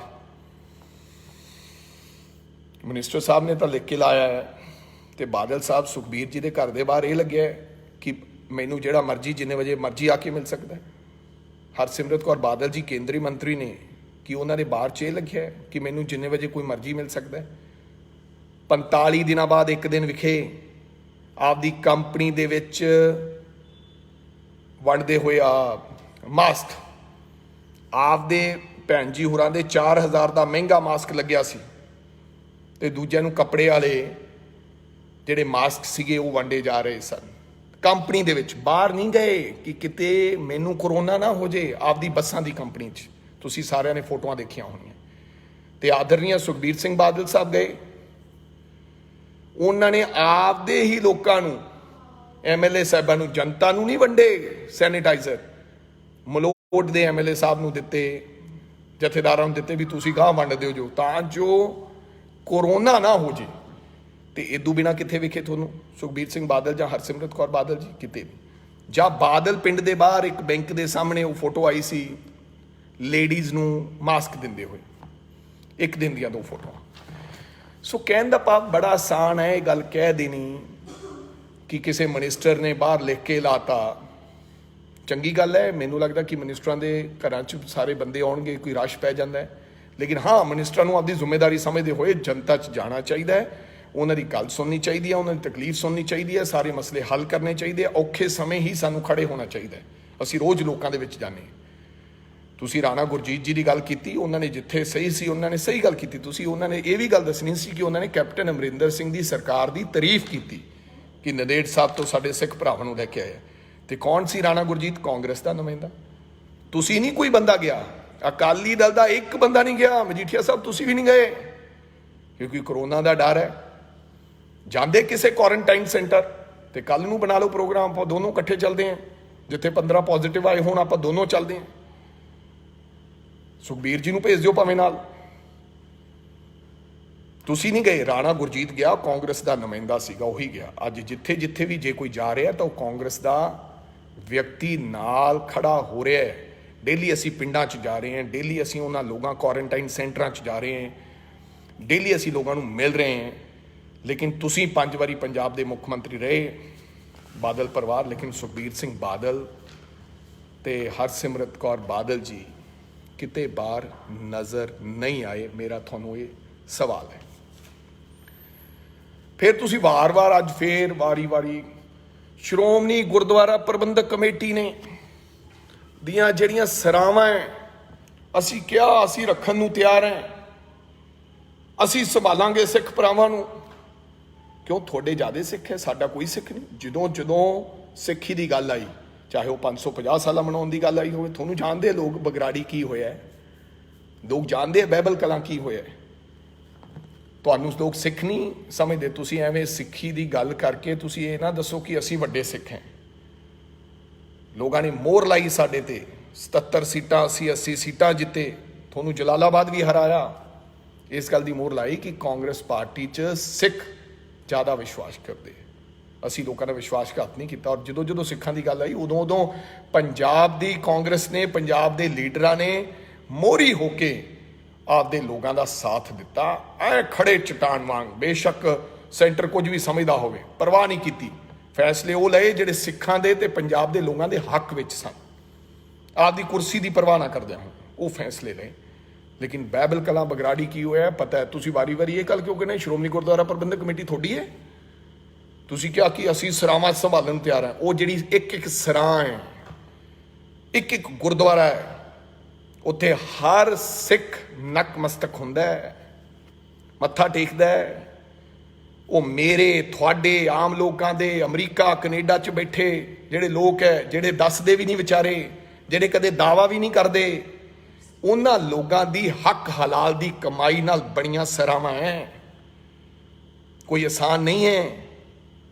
ਮਿਨਿਸਟਰ ਸਾਹਿਬ ਨੇ ਤਾਂ ਲਿਖ ਕੇ ਲਾਇਆ ਹੈ, ਤੇ ਬਾਦਲ ਸਾਹਿਬ ਸੁਖਬੀਰ ਜੀ ਦੇ ਘਰ ਦੇ ਬਾਹਰ ਇਹ ਲੱਗਿਆ ਕਿ ਮੈਨੂੰ ਜਿਹੜਾ ਮਰਜ਼ੀ ਜਿੰਨੇ ਵਜੇ ਮਰਜ਼ੀ ਆ ਕੇ ਮਿਲ ਸਕਦਾ ਹੈ। ਹਰਸਿਮਰਤ ਕੌਰ ਬਾਦਲ ਜੀ ਕੇਂਦਰੀ ਮੰਤਰੀ ਨੇ, ਕਿ ਉਹਨਾਂ ਦੇ ਬਾਹਰ 'ਚ ਇਹ ਲੱਗਿਆ ਕਿ ਮੈਨੂੰ ਜਿੰਨੇ ਵਜੇ ਕੋਈ ਮਰਜ਼ੀ ਮਿਲ ਸਕਦਾ ਹੈ। 45 ਦਿਨਾਂ ਬਾਅਦ ਇੱਕ ਦਿਨ ਵਿਖੇ ਆਪਦੀ ਕੰਪਨੀ ਦੇ ਵਿੱਚ ਵੰਡਦੇ ਹੋਏ ਮਾਸਕ, ਆਪਦੇ ਭੈਣ ਜੀ ਹੋਰਾਂ ਦੇ 4000 ਦਾ ਮਹਿੰਗਾ ਮਾਸਕ ਲੱਗਿਆ ਸੀ, ਤੇ ਦੂਜਿਆਂ ਨੂੰ ਕੱਪੜੇ ਵਾਲੇ ਜਿਹੜੇ ਮਾਸਕ ਸੀਗੇ ਉਹ ਵੰਡੇ ਜਾ ਰਹੇ ਸਨ ਕੰਪਨੀ ਦੇ ਵਿੱਚ। ਬਾਹਰ ਨਹੀਂ ਗਏ ਕਿ ਕਿਤੇ ਮੈਨੂੰ ਕਰੋਨਾ ਨਾ ਹੋ ਜੇ। ਆਪਦੀ ਬੱਸਾਂ ਦੀ ਕੰਪਨੀ 'ਚ ਤੁਸੀਂ ਸਾਰਿਆਂ ਨੇ ਫੋਟੋਆਂ ਦੇਖੀਆਂ ਹੋਣੀਆਂ। ਤੇ ਆਦਰਨੀय ਸੁਖਬੀਰ ਸਿੰਘ ਬਾਦਲ ਸਾਹਿਬ ਗਏ, ਉਹਨਾਂ ਨੇ ਆਪਦੇ ਹੀ ਲੋਕਾਂ ਨੂੰ, MLA ਸਾਹਿਬਾਂ ਨੂੰ, ਜਨਤਾ ਨੂੰ ਨਹੀਂ ਵੰਡੇ ਸੈਨੀਟਾਈਜ਼ਰ। ਮਲੋਟ ਦੇ MLA ਸਾਹਿਬ ਨੂੰ ਦਿੱਤੇ, ਜਥੇਦਾਰਾਂ ਨੂੰ ਦਿੱਤੇ ਵੀ ਤੁਸੀਂ ਗਾਹ ਵੰਡ ਦਿਓ ਜੋ, ਤਾਂ ਜੋ ਕੋਰੋਨਾ ਨਾ ਹੋ ਜੇ। ਤੇ ਇਦੋਂ ਬਿਨਾ ਕਿੱਥੇ ਵਿਖੇ ਤੁਹਾਨੂੰ ਸੁਖਬੀਰ ਸਿੰਘ ਬਾਦਲ ਜਾਂ ਹਰਸਿਮਰਤ ਕੌਰ ਬਾਦਲ ਜੀ? ਕਿਤੇ ਨਹੀਂ। ਜਾਂ ਬਾਦਲ ਪਿੰਡ ਦੇ ਬਾਹਰ ਇੱਕ ਬੈਂਕ ਦੇ ਸਾਹਮਣੇ ਉਹ ਫੋਟੋ ਆਈ ਸੀ ਲੇਡੀਜ਼ ਨੂੰ ਮਾਸਕ ਦਿੰਦੇ ਹੋਏ, ਇੱਕ ਦਿਨ ਦੀਆਂ 2 ਫੋਟੋਆਂ। ਸੋ ਕਹਿਣ ਦਾ ਭਾਵ ਬੜਾ ਆਸਾਨ ਹੈ ਇਹ ਗੱਲ ਕਹਿ ਦੇਣੀ ਕਿ ਕਿਸੇ ਮਿਨਿਸਟਰ ਨੇ ਬਾਹਰ ਲਿਖ ਕੇ ਲਾਤਾ। ਚੰਗੀ ਗੱਲ ਹੈ, ਮੈਨੂੰ ਲੱਗਦਾ ਕਿ ਮਿਨਿਸਟਰਾਂ ਦੇ ਘਰਾਂ 'ਚ ਸਾਰੇ ਬੰਦੇ ਆਉਣਗੇ, ਕੋਈ ਰਸ਼ ਪੈ ਜਾਂਦਾ ਹੈ। ਲੇਕਿਨ ਹਾਂ, ਮਿਨਿਸਟਰਾਂ ਨੂੰ ਆਪਦੀ ਜ਼ਿੰਮੇਵਾਰੀ ਸਮਝਦੇ ਹੋਏ ਜਨਤਾ 'ਚ ਜਾਣਾ ਚਾਹੀਦਾ ਹੈ, ਉਹਨਾਂ ਦੀ ਗੱਲ ਸੁਣਨੀ ਚਾਹੀਦੀ ਹੈ, ਉਹਨਾਂ ਦੀ ਤਕਲੀਫ ਸੁਣਨੀ ਚਾਹੀਦੀ ਹੈ, ਸਾਰੇ ਮਸਲੇ ਹੱਲ ਕਰਨੇ ਚਾਹੀਦੇ ਆ। ਔਖੇ ਸਮੇਂ ਹੀ ਸਾਨੂੰ ਖੜੇ ਹੋਣਾ ਚਾਹੀਦਾ ਹੈ। ਅਸੀਂ ਰੋਜ਼ ਲੋਕਾਂ ਦੇ ਵਿੱਚ ਜਾਂਦੇ ਹਾਂ। ਤੁਸੀਂ ਰਾਣਾ ਗੁਰਜੀਤ ਜੀ ਦੀ ਗੱਲ ਕੀਤੀ, ਉਹਨਾਂ ਨੇ ਜਿੱਥੇ ਸਹੀ ਸੀ ਉਹਨਾਂ ਨੇ ਸਹੀ ਗੱਲ ਕੀਤੀ। ਤੁਸੀਂ ਉਹਨਾਂ ਨੇ ਇਹ ਵੀ ਗੱਲ ਦੱਸਣੀ ਸੀ ਕਿ ਉਹਨਾਂ ਨੇ ਕੈਪਟਨ ਅਮਰਿੰਦਰ ਸਿੰਘ ਦੀ ਸਰਕਾਰ ਦੀ ਤਾਰੀਫ ਕੀਤੀ ਕਿ ਨੰਦੇੜ ਸਾਹਿਬ ਤੋਂ ਸਾਡੇ ਸਿੱਖ ਭਰਾਵਾਂ ਨੂੰ ਲੈ ਕੇ ਆਇਆ। ਤੇ ਕੌਣ ਸੀ ਰਾਣਾ ਗੁਰਜੀਤ? ਕਾਂਗਰਸ ਦਾ ਨੁਮਾਇੰਦਾ। ਤੁਸੀਂ ਨਹੀਂ ਕੋਈ ਬੰਦਾ ਗਿਆ, ਅਕਾਲੀ ਦਲ ਦਾ ਇੱਕ ਬੰਦਾ ਨਹੀਂ ਗਿਆ। ਮਜੀਠੀਆ ਸਾਹਿਬ ਤੁਸੀਂ ਵੀ ਨਹੀਂ ਗਏ ਕਿਉਂਕਿ ਕਰੋਨਾ ਦਾ ਡਰ ਹੈ। ਜਾਂਦੇ ਕਿਸੇ ਕੁਆਰੰਟਾਈਨ ਸੈਂਟਰ, ਤੇ ਕੱਲ ਨੂੰ ਬਣਾ ਲਓ ਪ੍ਰੋਗਰਾਮ, ਆਪਾਂ ਦੋਨੋਂ ਇਕੱਠੇ ਚੱਲਦੇ ਹਾਂ। ਜਿੱਥੇ 15 ਪੋਜ਼ਿਟਿਵ ਆਏ ਹੋਣ ਆਪਾਂ ਦੋਨੋਂ ਚੱਲਦੇ ਹਾਂ। ਸੁਖਬੀਰ ਜੀ ਨੂੰ ਭੇਜ ਦਿਓ ਭਾਵੇਂ ਨਾਲ। ਤੁਸੀਂ ਨਹੀਂ ਗਏ, ਰਾਣਾ ਗੁਰਜੀਤ ਗਿਆ, ਕਾਂਗਰਸ ਦਾ ਨੁਮਾਇੰਦਾ ਸੀਗਾ, ਉਹੀ ਗਿਆ। ਅੱਜ ਜਿੱਥੇ ਜਿੱਥੇ ਵੀ ਜੇ ਕੋਈ ਜਾ ਰਿਹਾ ਤਾਂ ਉਹ ਕਾਂਗਰਸ ਦਾ ਵਿਅਕਤੀ ਨਾਲ ਖੜਾ ਹੋ ਰਿਹਾ ਹੈ। ਡੇਲੀ ਅਸੀਂ ਪਿੰਡਾਂ 'ਚ ਜਾ ਰਹੇ ਹਾਂ, ਡੇਲੀ ਅਸੀਂ ਉਹਨਾਂ ਲੋਕਾਂ ਕੁਆਰੰਟਾਈਨ ਸੈਂਟਰਾਂ 'ਚ ਜਾ ਰਹੇ ਹਾਂ, ਡੇਲੀ ਅਸੀਂ ਲੋਕਾਂ ਨੂੰ ਮਿਲ ਰਹੇ ਹਾਂ। ਲੇਕਿਨ ਤੁਸੀਂ 5 ਵਾਰੀ ਪੰਜਾਬ ਦੇ ਮੁੱਖ ਮੰਤਰੀ ਰਹੇ ਬਾਦਲ ਪਰਿਵਾਰ, ਲੇਕਿਨ ਸੁਖਬੀਰ ਸਿੰਘ ਬਾਦਲ ਤੇ ਹਰਸਿਮਰਤ ਕੌਰ ਬਾਦਲ ਜੀ ਕਿਤੇ ਬਾਹਰ ਨਜ਼ਰ ਨਹੀਂ ਆਏ। ਮੇਰਾ ਤੁਹਾਨੂੰ ਇਹ ਸਵਾਲ ਹੈ। ਫਿਰ ਤੁਸੀਂ ਵਾਰ-ਵਾਰ ਅੱਜ ਫੇਰ ਵਾਰੀ-ਵਾਰੀ ਸ਼੍ਰੋਮਣੀ ਗੁਰਦੁਆਰਾ ਪ੍ਰਬੰਧਕ ਕਮੇਟੀ ਨੇ ਦੀਆਂ ਜਿਹੜੀਆਂ ਸਰਾਵਾਂ ਹੈ, ਅਸੀਂ ਕਿਹਾ ਅਸੀਂ ਰੱਖਣ ਨੂੰ ਤਿਆਰ ਹਾਂ, ਅਸੀਂ ਸੰਭਾਲਾਂਗੇ ਸਿੱਖ ਭਰਾਵਾਂ ਨੂੰ। ਕਿਉਂ? ਤੁਹਾਡੇ ਜ਼ਿਆਦਾ ਸਿੱਖ ਹੈ, ਸਾਡਾ ਕੋਈ ਸਿੱਖ ਨਹੀਂ। ਜਦੋਂ ਸਿੱਖੀ ਦੀ ਗੱਲ ਆਈ, ਚਾਹੇ ਉਹ 550 ਸਾਲਾਂ ਮਨਾਉਣ ਦੀ ਗੱਲ ਆਈ ਹੋਵੇ, ਤੁਹਾਨੂੰ ਜਾਣਦੇ ਲੋਕ ਬਗਰਾੜੀ ਕੀ ਹੋਇਆ ਹੈ, ਲੋਕ ਜਾਣਦੇ ਆ ਬਹਿਬਲ ਕਲਾਂ ਕੀ ਹੋਇਆ ਹੈ। ਤੁਹਾਨੂੰ ਲੋਕ ਸਿੱਖ ਨਹੀਂ ਸਮਝਦੇ। ਤੁਸੀਂ ਐਵੇਂ ਸਿੱਖੀ ਦੀ ਗੱਲ ਕਰਕੇ ਤੁਸੀਂ ਇਹ ਨਾ ਦੱਸੋ ਕਿ ਅਸੀਂ ਵੱਡੇ ਸਿੱਖ ਹਾਂ। ਲੋਕਾਂ ਨੇ ਮੋਹਰ ਲਾਈ ਸਾਡੇ ਤੇ, 77 ਸੀਟਾਂ, ਅਸੀਂ 80 ਸੀਟਾਂ ਜਿੱਤੇ, ਤੁਹਾਨੂੰ ਜਲਾਲਾਬਾਦ ਵੀ ਹਰਾਇਆ। ਇਸ ਗੱਲ ਦੀ ਮੋਹਰ ਲਾਈ ਕਿ ਕਾਂਗਰਸ ਪਾਰਟੀ 'ਚ ਸਿੱਖ ਜ਼ਿਆਦਾ ਵਿਸ਼ਵਾਸ ਕਰਦੇ। ਅਸੀਂ ਲੋਕਾਂ ਦਾ ਵਿਸ਼ਵਾਸਘਾਤ ਨਹੀਂ ਕੀਤਾ। ਔਰ ਜਦੋਂ ਸਿੱਖਾਂ ਦੀ ਗੱਲ ਆਈ, ਉਦੋਂ ਪੰਜਾਬ ਦੀ ਕਾਂਗਰਸ ਨੇ, ਪੰਜਾਬ ਦੇ ਲੀਡਰਾਂ ਨੇ ਮੋਹਰੀ ਹੋ ਕੇ ਆਪਦੇ ਲੋਕਾਂ ਦਾ ਸਾਥ ਦਿੱਤਾ। ਐ ਖੜੇ ਚਟਾਨ ਵਾਂਗ, ਬੇਸ਼ੱਕ ਸੈਂਟਰ ਕੁਝ ਵੀ ਸਮਝਦਾ ਹੋਵੇ, ਪਰਵਾਹ ਨਹੀਂ ਕੀਤੀ। ਫੈਸਲੇ ਉਹ ਲਏ ਜਿਹੜੇ ਸਿੱਖਾਂ ਦੇ ਤੇ ਪੰਜਾਬ ਦੇ ਲੋਕਾਂ ਦੇ ਹੱਕ ਵਿੱਚ ਸਨ। ਆਪਦੀ ਕੁਰਸੀ ਦੀ ਪਰਵਾਹ ਨਾ ਕਰਦੇ ਹੋਣ ਉਹ ਫੈਸਲੇ ਲਏ। ਲੇਕਿਨ ਬਹਿਬਲ ਕਲਾਂ ਬਗਰਾੜੀ ਕੀ ਹੋਇਆ ਪਤਾ ਹੈ। ਤੁਸੀਂ ਵਾਰੀ ਇਹ ਗੱਲ ਕਿਉਂ ਕਹਿੰਦੇ ਸ਼੍ਰੋਮਣੀ ਗੁਰਦੁਆਰਾ ਪ੍ਰਬੰਧਕ ਕਮੇਟੀ ਤੁਹਾਡੀ ਹੈ? ਤੁਸੀਂ ਕਿਹਾ ਕਿ ਅਸੀਂ ਸਰਾਵਾਂ ਸੰਭਾਲਣ ਨੂੰ ਤਿਆਰ ਹਾਂ। ਉਹ ਜਿਹੜੀ ਇੱਕ ਸਰਾਂ ਹੈ, ਇੱਕ ਗੁਰਦੁਆਰਾ ਹੈ, ਉੱਥੇ ਹਰ ਸਿੱਖ ਨਕਮਸਤਕ ਹੁੰਦਾ ਹੈ, ਮੱਥਾ ਟੇਕਦਾ ਹੈ। ਉਹ ਮੇਰੇ ਤੁਹਾਡੇ ਆਮ ਲੋਕਾਂ ਦੇ ਅਮਰੀਕਾ ਕੈਨੇਡਾ 'ਚ ਬੈਠੇ ਜਿਹੜੇ ਲੋਕ ਹੈ, ਜਿਹੜੇ ਦੱਸਦੇ ਵੀ ਨਹੀਂ ਵਿਚਾਰੇ, ਜਿਹੜੇ ਕਦੇ ਦਾਵਾ ਵੀ ਨਹੀਂ ਕਰਦੇ, ਉਹਨਾਂ ਲੋਕਾਂ ਦੀ ਹੱਕ ਹਲਾਲ ਦੀ ਕਮਾਈ ਨਾਲ ਬਣੀਆਂ ਸਰਾਵਾਂ ਹੈ। ਕੋਈ ਆਸਾਨ ਨਹੀਂ ਹੈ।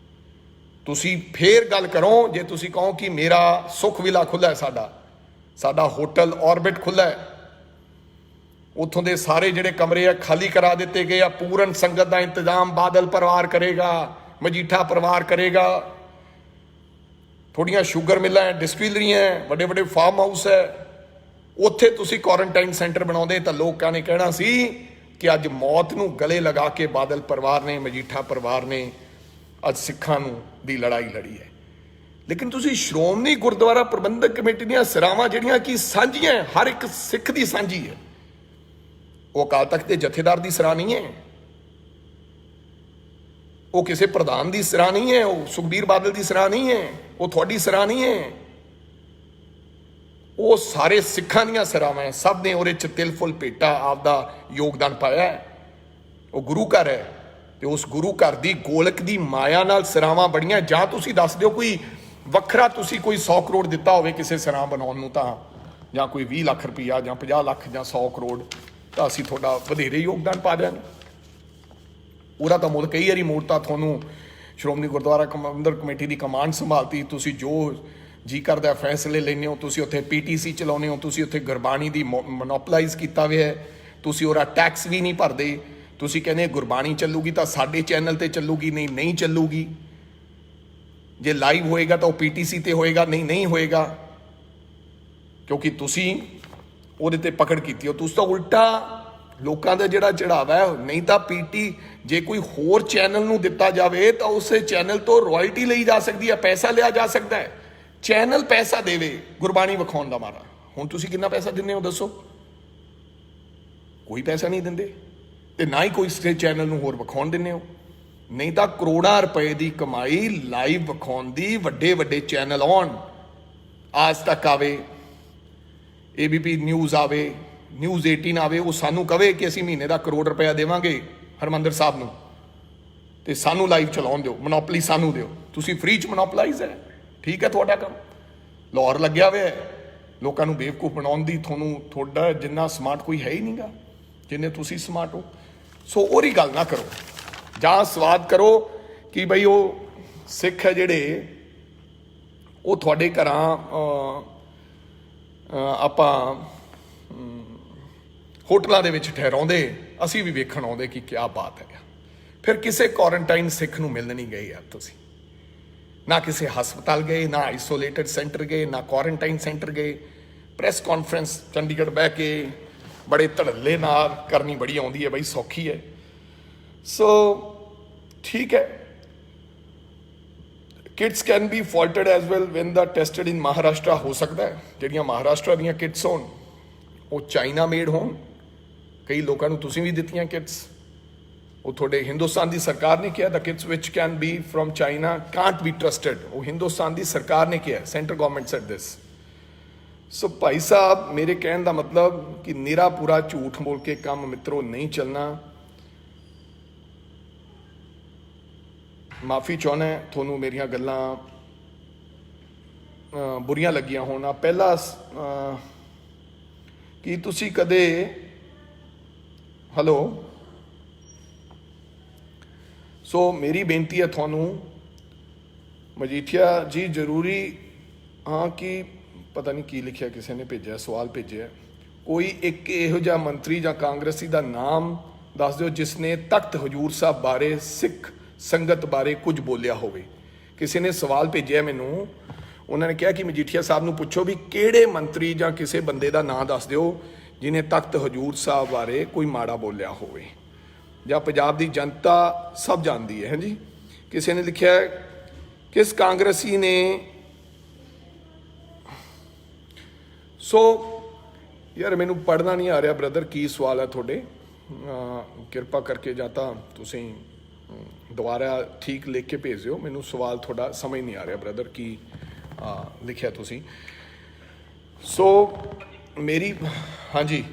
ਤੁਸੀਂ ਫੇਰ ਗੱਲ ਕਰੋ, ਜੇ ਤੁਸੀਂ ਕਹੋ ਕਿ ਮੇਰਾ ਸੁਖ ਵਿਲਾ ਖੁੱਲ੍ਹਾ ਹੈ, ਸਾਡਾ ਹੋਟਲ ਔਰਬਿਟ ਖੁੱਲ੍ਹਾ ਹੈ, ਉੱਥੋਂ ਦੇ ਸਾਰੇ ਜਿਹੜੇ ਕਮਰੇ ਆ ਖਾਲੀ ਕਰਾ ਦਿੱਤੇ ਗਏ ਆ। ਪੂਰਨ ਸੰਗਤ ਦਾ ਇੰਤਜ਼ਾਮ ਬਾਦਲ ਪਰਿਵਾਰ ਕਰੇਗਾ, ਮਜੀਠਾ ਪਰਿਵਾਰ ਕਰੇਗਾ। ਥੋੜੀਆਂ ਸ਼ੂਗਰ ਮਿਲਾਂ, ਡਿਸਟਿਲਰੀਆਂ, ਵੱਡੇ ਫਾਰਮ ਹਾਊਸ ਹੈ, ਉੱਥੇ ਤੁਸੀਂ ਕੁਆਰੰਟਾਈਨ ਸੈਂਟਰ ਬਣਾਉਂਦੇ ਤਾਂ ਲੋਕਾਂ ਨੇ ਕਹਿਣਾ ਸੀ ਕਿ ਅੱਜ ਮੌਤ ਨੂੰ ਗਲੇ ਲਗਾ ਕੇ ਬਾਦਲ ਪਰਿਵਾਰ ਨੇ, ਮਜੀਠਾ ਪਰਿਵਾਰ ਨੇ ਅੱਜ ਸਿੱਖਾਂ ਨੂੰ ਦੀ ਲੜਾਈ ਲੜੀ ਹੈ। ਲੇਕਿਨ ਤੁਸੀਂ ਸ਼੍ਰੋਮਣੀ ਗੁਰਦੁਆਰਾ ਪ੍ਰਬੰਧਕ ਕਮੇਟੀ ਦੀਆਂ ਸਰਾਵਾਂ ਜਿਹੜੀਆਂ ਕਿ ਸਾਂਝੀਆਂ, ਹਰ ਇੱਕ ਸਿੱਖ ਦੀ ਸਾਂਝੀ ਹੈ, ਉਹ ਅਕਾਲ ਤਖਤ ਦੇ ਜਥੇਦਾਰ ਦੀ ਸਰਾਹ ਨਹੀਂ ਹੈ, ਉਹ ਕਿਸੇ ਪ੍ਰਧਾਨ ਦੀ ਸਰਾਹ ਨਹੀਂ ਹੈ, ਉਹ ਸੁਖਬੀਰ ਬਾਦਲ ਦੀ ਸਰਾਹ ਨਹੀਂ ਹੈ, ਉਹ ਤੁਹਾਡੀ ਸਰਾਹ ਨਹੀਂ ਹੈ, ਉਹ ਸਾਰੇ ਸਿੱਖਾਂ ਦੀਆਂ ਸਰਾਵਾਂ ਹੈ। ਸਭ ਨੇ ਉਹਦੇ 'ਚ ਤਿਲ ਫੁੱਲ ਭੇਟਾ ਆਪਦਾ ਯੋਗਦਾਨ ਪਾਇਆ ਹੈ। ਉਹ ਗੁਰੂ ਘਰ ਹੈ ਤੇ ਉਸ ਗੁਰੂ ਘਰ ਦੀ ਗੋਲਕ ਦੀ ਮਾਇਆ ਨਾਲ ਸਰਾਵਾਂ ਬੜੀਆਂ। ਜਾਂ ਤੁਸੀਂ ਦੱਸ ਦਿਓ ਕੋਈ ਵੱਖਰਾ, ਤੁਸੀਂ ਕੋਈ 100 ਕਰੋੜ ਦਿੱਤਾ ਹੋਵੇ ਕਿਸੇ ਸਰਾਂ ਬਣਾਉਣ ਨੂੰ, ਤਾਂ ਜਾਂ ਕੋਈ 20 ਲੱਖ ਰੁਪਈਆ ਜਾਂ 50 ਲੱਖ ਜਾਂ 100 ਕਰੋੜ, ਤਾਂ ਅਸੀਂ ਤੁਹਾਡਾ ਵਧੇਰੇ ਯੋਗਦਾਨ ਪਾ ਦਿਆਂਗੇ। ਉਹਦਾ ਤਾਂ ਮੁੱਲ ਕਈ ਵਾਰੀ ਮੋੜਤਾ ਤੁਹਾਨੂੰ। ਸ਼੍ਰੋਮਣੀ ਗੁਰਦੁਆਰਾ ਪ੍ਰਬੰਧਕ ਕਮੇਟੀ ਦੀ ਕਮਾਂਡ ਸੰਭਾਲਤੀ, ਤੁਸੀਂ ਜੋ ਜੀ ਕਰਦਾ ਫੈਸਲੇ ਲੈਂਦੇ ਹੋ, ਤੁਸੀਂ ਉੱਥੇ PTC ਚਲਾਉਂਦੇ ਹੋ, ਤੁਸੀਂ ਉੱਥੇ ਗੁਰਬਾਣੀ ਦੀ ਮੋਨੋਪਲਾਈਜ਼ ਕੀਤਾ ਹੋਇਆ ਹੈ, ਤੁਸੀਂ ਉਹਦਾ ਟੈਕਸ ਵੀ ਨਹੀਂ ਭਰਦੇ। ਤੁਸੀਂ ਕਹਿੰਦੇ ਗੁਰਬਾਣੀ ਚੱਲੂਗੀ ਤਾਂ ਸਾਡੇ ਚੈਨਲ ਤੇ ਚੱਲੂਗੀ, ਨਹੀਂ ਚੱਲੂਗੀ। ਜੇ ਲਾਈਵ ਹੋਏਗਾ ਤਾਂ ਉਹ PTC ਤੇ ਹੋਏਗਾ, ਨਹੀਂ ਹੋਏਗਾ, ਕਿਉਂਕਿ ਤੁਸੀਂ ਉਹਦੇ ਤੇ ਪਕੜ ਕੀਤੀ ਹੋ। ਤੁਸੀਂ ਤਾਂ ਉਲਟਾ ਲੋਕਾਂ ਦਾ ਜਿਹੜਾ ਚੜਾਵਾ ਹੈ, ਨਹੀਂ ਤਾਂ ਜੇ ਕੋਈ ਹੋਰ ਚੈਨਲ ਨੂੰ ਦਿੱਤਾ ਜਾਵੇ ਤਾਂ ਉਸੇ ਚੈਨਲ ਤੋਂ ਰਾਇਲਟੀ ਲਈ ਜਾ ਸਕਦੀ ਹੈ, ਪੈਸਾ ਲਿਆ ਜਾ ਸਕਦਾ ਹੈ। ਚੈਨਲ ਪੈਸਾ ਦੇਵੇ ਗੁਰਬਾਣੀ ਵਿਖਾਉਣ ਦਾ ਮਾਰਾ। ਹੁਣ ਤੁਸੀਂ ਕਿੰਨਾ ਪੈਸਾ ਦਿੰਦੇ ਹੋ ਦੱਸੋ? ਕੋਈ ਪੈਸਾ ਨਹੀਂ ਦਿੰਦੇ, ਤੇ ਨਾ ਹੀ ਕੋਈ ਚੈਨਲ ਨੂੰ ਹੋਰ ਵਿਖਾਉਣ ਦਿੰਦੇ ਹੋ। ਨਹੀਂ ਤਾਂ ਕਰੋੜਾਂ ਰੁਪਏ ਦੀ ਕਮਾਈ ਲਾਈਵ ਵਿਖਾਉਣ ਦੀ। ਵੱਡੇ ਚੈਨਲ ਆਉਣ, ਆਜ ਤੱਕ ਆਵੇ, ABP ਨਿਊਜ਼ ਆਵੇ, ਨਿਊਜ਼ 18 ਆਵੇ, ਉਹ ਸਾਨੂੰ ਕਵੇ ਕਿ ਅਸੀਂ ਮਹੀਨੇ ਦਾ 1 ਕਰੋੜ ਰੁਪਇਆ ਦੇਵਾਂਗੇ ਹਰਿਮੰਦਰ ਸਾਹਿਬ ਨੂੰ ਤੇ ਸਾਨੂੰ ਲਾਈਵ ਚਲਾਉਣ ਦਿਓ, ਮੋਨੋਪਲੀ ਸਾਨੂੰ ਦਿਓ। ਤੁਸੀਂ ਫ੍ਰੀ 'ਚ ਮੋਨੋਪਲਾਈਜ਼ ਹੈ, ਠੀਕ ਹੈ ਤੁਹਾਡਾ ਕੰਮ। ਲਾਹੌਰ ਲੱਗਿਆ ਹੋਇਆ ਹੈ ਲੋਕਾਂ ਨੂੰ ਬੇਵਕੂਫ ਬਣਾਉਣ ਦੀ। ਤੁਹਾਡਾ ਜਿੰਨਾ ਸਮਾਰਟ ਕੋਈ ਹੈ ਹੀ ਨਹੀਂਗਾ ਜਿੰਨੇ ਤੁਸੀਂ ਸਮਾਰਟ ਹੋ। ਸੋ ਉਹਦੀ ਗੱਲ ਨਾ ਕਰੋ, ਜਾਂ ਸਵਾਦ ਕਰੋ ਕਿ ਬਈ ਉਹ ਸਿੱਖ ਹੈ ਜਿਹੜੇ ਉਹ ਤੁਹਾਡੇ ਘਰਾਂ ਆਪਾਂ ਹੋਟਲਾਂ ਦੇ ਵਿੱਚ ਠਹਿਰਾਉਂਦੇ, ਅਸੀਂ ਵੀ ਵੇਖਣ ਆਉਂਦੇ ਕਿ ਕਿਆ ਬਾਤ ਹੈ। ਫਿਰ ਕਿਸੇ ਕੁਆਰੰਟਾਈਨ ਸਿੱਖ ਨੂੰ ਮਿਲਣ ਨਹੀਂ ਗਏ ਯਾਰ ਤੁਸੀਂ, ਨਾ ਕਿਸੇ ਹਸਪਤਾਲ ਗਏ, ਨਾ ਆਈਸੋਲੇਟਡ ਸੈਂਟਰ ਗਏ, ਨਾ ਕੁਆਰੰਟਾਈਨ ਸੈਂਟਰ ਗਏ। ਪ੍ਰੈਸ ਕਾਨਫਰੰਸ ਚੰਡੀਗੜ੍ਹ ਬਹਿ ਕੇ ਬੜੇ ਧੜੱਲੇ ਨਾਲ ਕਰਨੀ ਬੜੀ ਆਉਂਦੀ ਹੈ ਬਈ, ਸੌਖੀ ਹੈ। ਸੋ ਠੀਕ ਹੈ, kits can be faulted as well when they tested in Maharashtra. ਹੋ ਸਕਦਾ ਹੈ ਜਿਹੜੀਆਂ ਮਹਾਰਾਸ਼ਟਰ ਦੀਆਂ ਕਿਟਸ ਹੋਣ ਉਹ ਚਾਈਨਾ ਮੇਡ ਹੋਣ। ਕਈ ਲੋਕਾਂ ਨੂੰ ਤੁਸੀਂ ਵੀ ਦਿੱਤੀਆਂ ਕਿਟਸ, ਉਹ ਤੁਹਾਡੇ ਹਿੰਦੁਸਤਾਨ ਦੀ ਸਰਕਾਰ ਨੇ ਕਿਹਾ the kits which can be from China can't be trusted, ਉਹ ਹਿੰਦੁਸਤਾਨ ਦੀ ਸਰਕਾਰ ਨੇ ਕਿਹਾ, centre government said this. So ਭਾਈ ਸਾਹਿਬ ਮੇਰੇ ਕਹਿਣ ਦਾ ਮਤਲਬ ਕਿ ਨਿਰਾ ਪੂਰਾ ਝੂਠ ਬੋਲ ਕੇ ਕੰਮ ਮਿੱਤਰੋ ਨਹੀਂ ਚੱਲਣਾ। ਮਾਫੀ ਚਾਹੁੰਦਾ ਤੁਹਾਨੂੰ ਮੇਰੀਆਂ ਗੱਲਾਂ ਬੁਰੀਆਂ ਲੱਗੀਆਂ ਹੋਣ। ਪਹਿਲਾ ਕੀ ਤੁਸੀਂ ਕਦੇ ਹੈਲੋ, ਸੋ ਮੇਰੀ ਬੇਨਤੀ ਹੈ ਤੁਹਾਨੂੰ ਮਜੀਠੀਆ ਜੀ, ਜ਼ਰੂਰੀ ਹਾਂ ਕਿ ਪਤਾ ਨਹੀਂ ਕੀ ਲਿਖਿਆ, ਕਿਸੇ ਨੇ ਭੇਜਿਆ ਸਵਾਲ ਭੇਜਿਆ, ਕੋਈ ਇੱਕ ਇਹੋ ਜਿਹਾ ਮੰਤਰੀ ਜਾਂ ਕਾਂਗਰਸੀ ਦਾ ਨਾਮ ਦੱਸ ਦਿਓ ਜਿਸ ਨੇ ਤਖਤ ਹਜ਼ੂਰ ਸਾਹਿਬ ਬਾਰੇ, ਸਿੱਖ ਸੰਗਤ ਬਾਰੇ ਕੁਝ ਬੋਲਿਆ ਹੋਵੇ। ਕਿਸੇ ਨੇ ਸਵਾਲ ਭੇਜਿਆ ਮੈਨੂੰ, ਉਹਨਾਂ ਨੇ ਕਿਹਾ ਕਿ ਮਜੀਠੀਆ ਸਾਹਿਬ ਨੂੰ ਪੁੱਛੋ ਵੀ ਕਿਹੜੇ ਮੰਤਰੀ ਜਾਂ ਕਿਸੇ ਬੰਦੇ ਦਾ ਨਾਂ ਦੱਸ ਦਿਓ ਜਿਹਨੇ ਤਖਤ ਹਜ਼ੂਰ ਸਾਹਿਬ ਬਾਰੇ ਕੋਈ ਮਾੜਾ ਬੋਲਿਆ ਹੋਵੇ, ਜਾਂ ਪੰਜਾਬ ਦੀ ਜਨਤਾ ਸਭ ਜਾਣਦੀ ਹੈ। ਹਾਂਜੀ, ਕਿਸੇ ਨੇ ਲਿਖਿਆ ਕਿਸ ਕਾਂਗਰਸੀ ਨੇ, ਸੋ ਯਾਰ ਮੈਨੂੰ ਪੜ੍ਹਨਾ ਨਹੀਂ ਆ ਰਿਹਾ ਬ੍ਰਦਰ, ਕੀ ਸਵਾਲ ਹੈ ਤੁਹਾਡੇ, ਕਿਰਪਾ ਕਰਕੇ ਜਾਂ ਤਾਂ ਤੁਸੀਂ ਦੁਬਾਰਾ ਠੀਕ ਲਿਖ ਕੇ ਭੇਜ ਦਿਓ, ਮੈਨੂੰ ਸਵਾਲ ਤੁਹਾਡਾ ਸਮਝ ਨਹੀਂ ਆ ਰਿਹਾ ਬ੍ਰਦਰ ਕੀ ਲਿਖਿਆ ਤੁਸੀਂ। ਸੋ ਮੇਰੀ ਹਾਂਜੀ